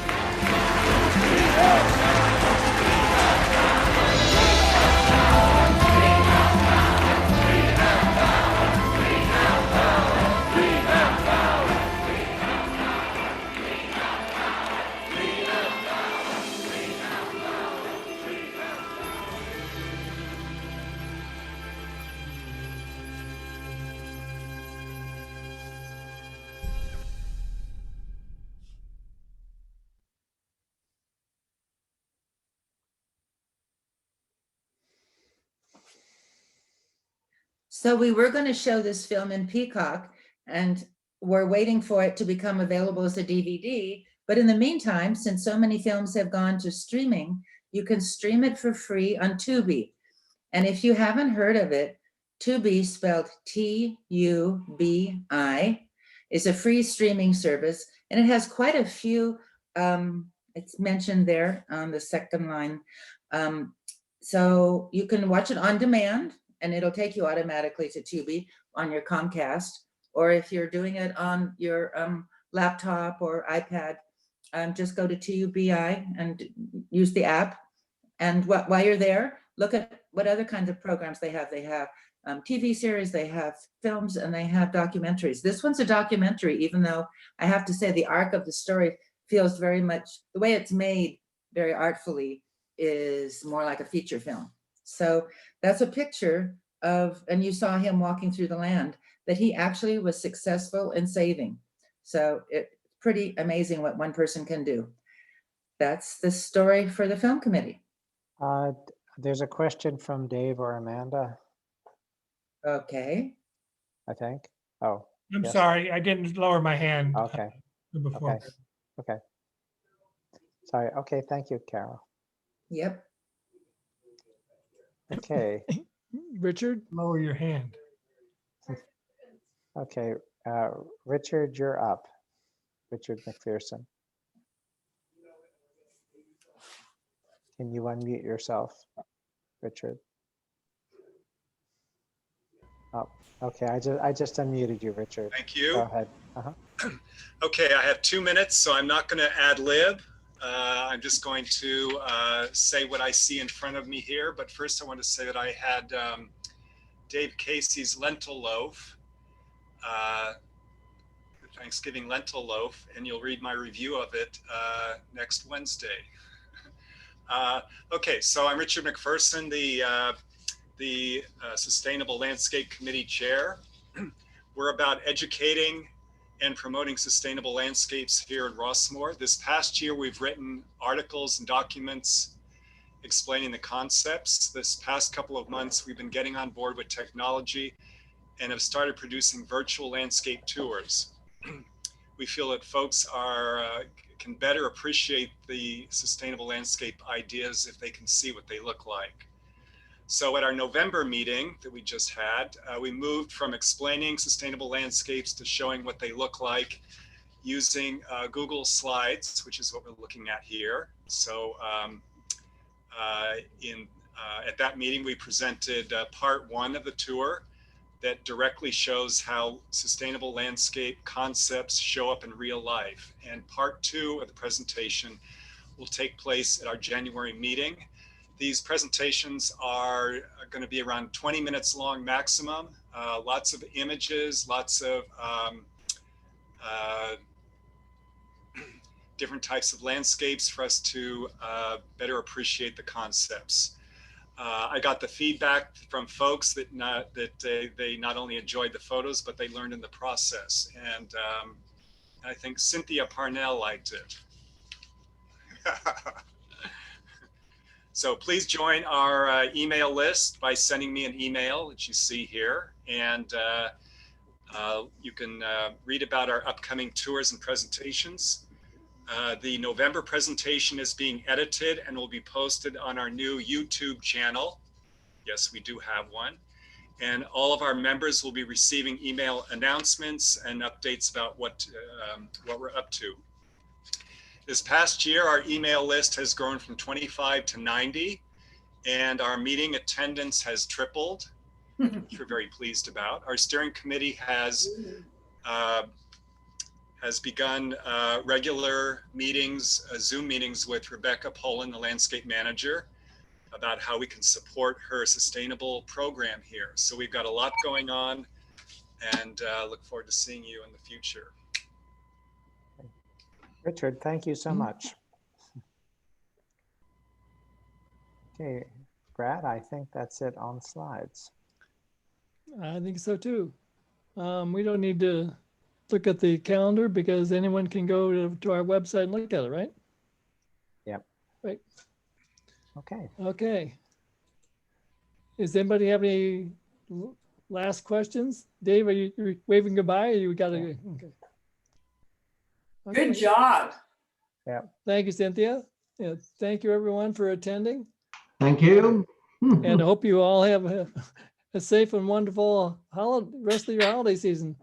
So we were going to show this film in Peacock, and we're waiting for it to become available as a DVD. But in the meantime, since so many films have gone to streaming, you can stream it for free on Tubi. And if you haven't heard of it, Tubi, spelled Tubi, is a free streaming service, and it has quite a few, it's mentioned there on the second line. So you can watch it on demand, and it'll take you automatically to Tubi on your Comcast, or if you're doing it on your laptop or iPad, just go to Tubi and use the app. And while you're there, look at what other kinds of programs they have. They have TV series, they have films, and they have documentaries. This one's a documentary, even though I have to say the arc of the story feels very much, the way it's made very artfully is more like a feature film. So that's a picture of, and you saw him walking through the land. that he actually was successful in saving. So it's pretty amazing what one person can do. That's the story for the film committee. There's a question from Dave or Amanda, Okay. I think. Oh, I'm yes. sorry, I didn't lower my hand Okay. before. Okay. Okay. Sorry. Okay. Thank you, Carol. Yep. Okay. Richard? Lower your hand. Okay. Richard, you're up. Richard McPherson. Can you unmute yourself, Richard? Oh, okay. I just unmuted you, Richard. Thank you. Go ahead. Uh-huh. Okay, I have 2 minutes, so I'm not going to ad lib. I'm just going to say what I see in front of me here. But first, I want to say that I had Dave Casey's lentil loaf, Thanksgiving lentil loaf, and you'll read my review of it next Wednesday. Okay, so I'm Richard McPherson, the Sustainable Landscape Committee Chair. We're about educating and promoting sustainable landscapes here at Rossmoor. This past year, we've written articles and documents explaining the concepts. This past couple of months, we've been getting on board with technology and have started producing virtual landscape tours. We feel that folks can better appreciate the sustainable landscape ideas if they can see what they look like. So at our November meeting that we just had, we moved from explaining sustainable landscapes to showing what they look like using Google Slides, which is what we're looking at here. So at that meeting, we presented part 1 of the tour that directly shows how sustainable landscape concepts show up in real life. And part 2 of the presentation will take place at our January meeting. These presentations are going to be around 20 minutes long maximum, lots of images, lots of different types of landscapes for us to better appreciate the concepts. I got the feedback from folks that they not only enjoyed the photos, but they learned in the process. And I think Cynthia Parnell liked it. So please join our email list by sending me an email that you see here. And you can read about our upcoming tours and presentations. The November presentation is being edited and will be posted on our new YouTube channel. Yes, we do have one. And all of our members will be receiving email announcements and updates about what we're up to. This past year, our email list has grown from 25 to 90, and our meeting attendance has tripled, which we're very pleased about. Our steering committee has begun regular meetings, Zoom meetings with Rebecca Poland, the landscape manager, about how we can support her sustainable program here. So we've got a lot going on, and look forward to seeing you in the future. Richard, thank you so much. Okay, Brad, I think that's it on slides. I think so too. We don't need to look at the calendar because anyone can go to our website and look at it, right? Yep. Right. Okay. Okay. Does anybody have any last questions? Dave, are you waving goodbye or you got to? Okay. Okay. Good job. Yeah. Thank you, Cynthia. Yeah, thank you everyone for attending. Thank you. And I hope you all have a safe and wonderful rest of your holiday season.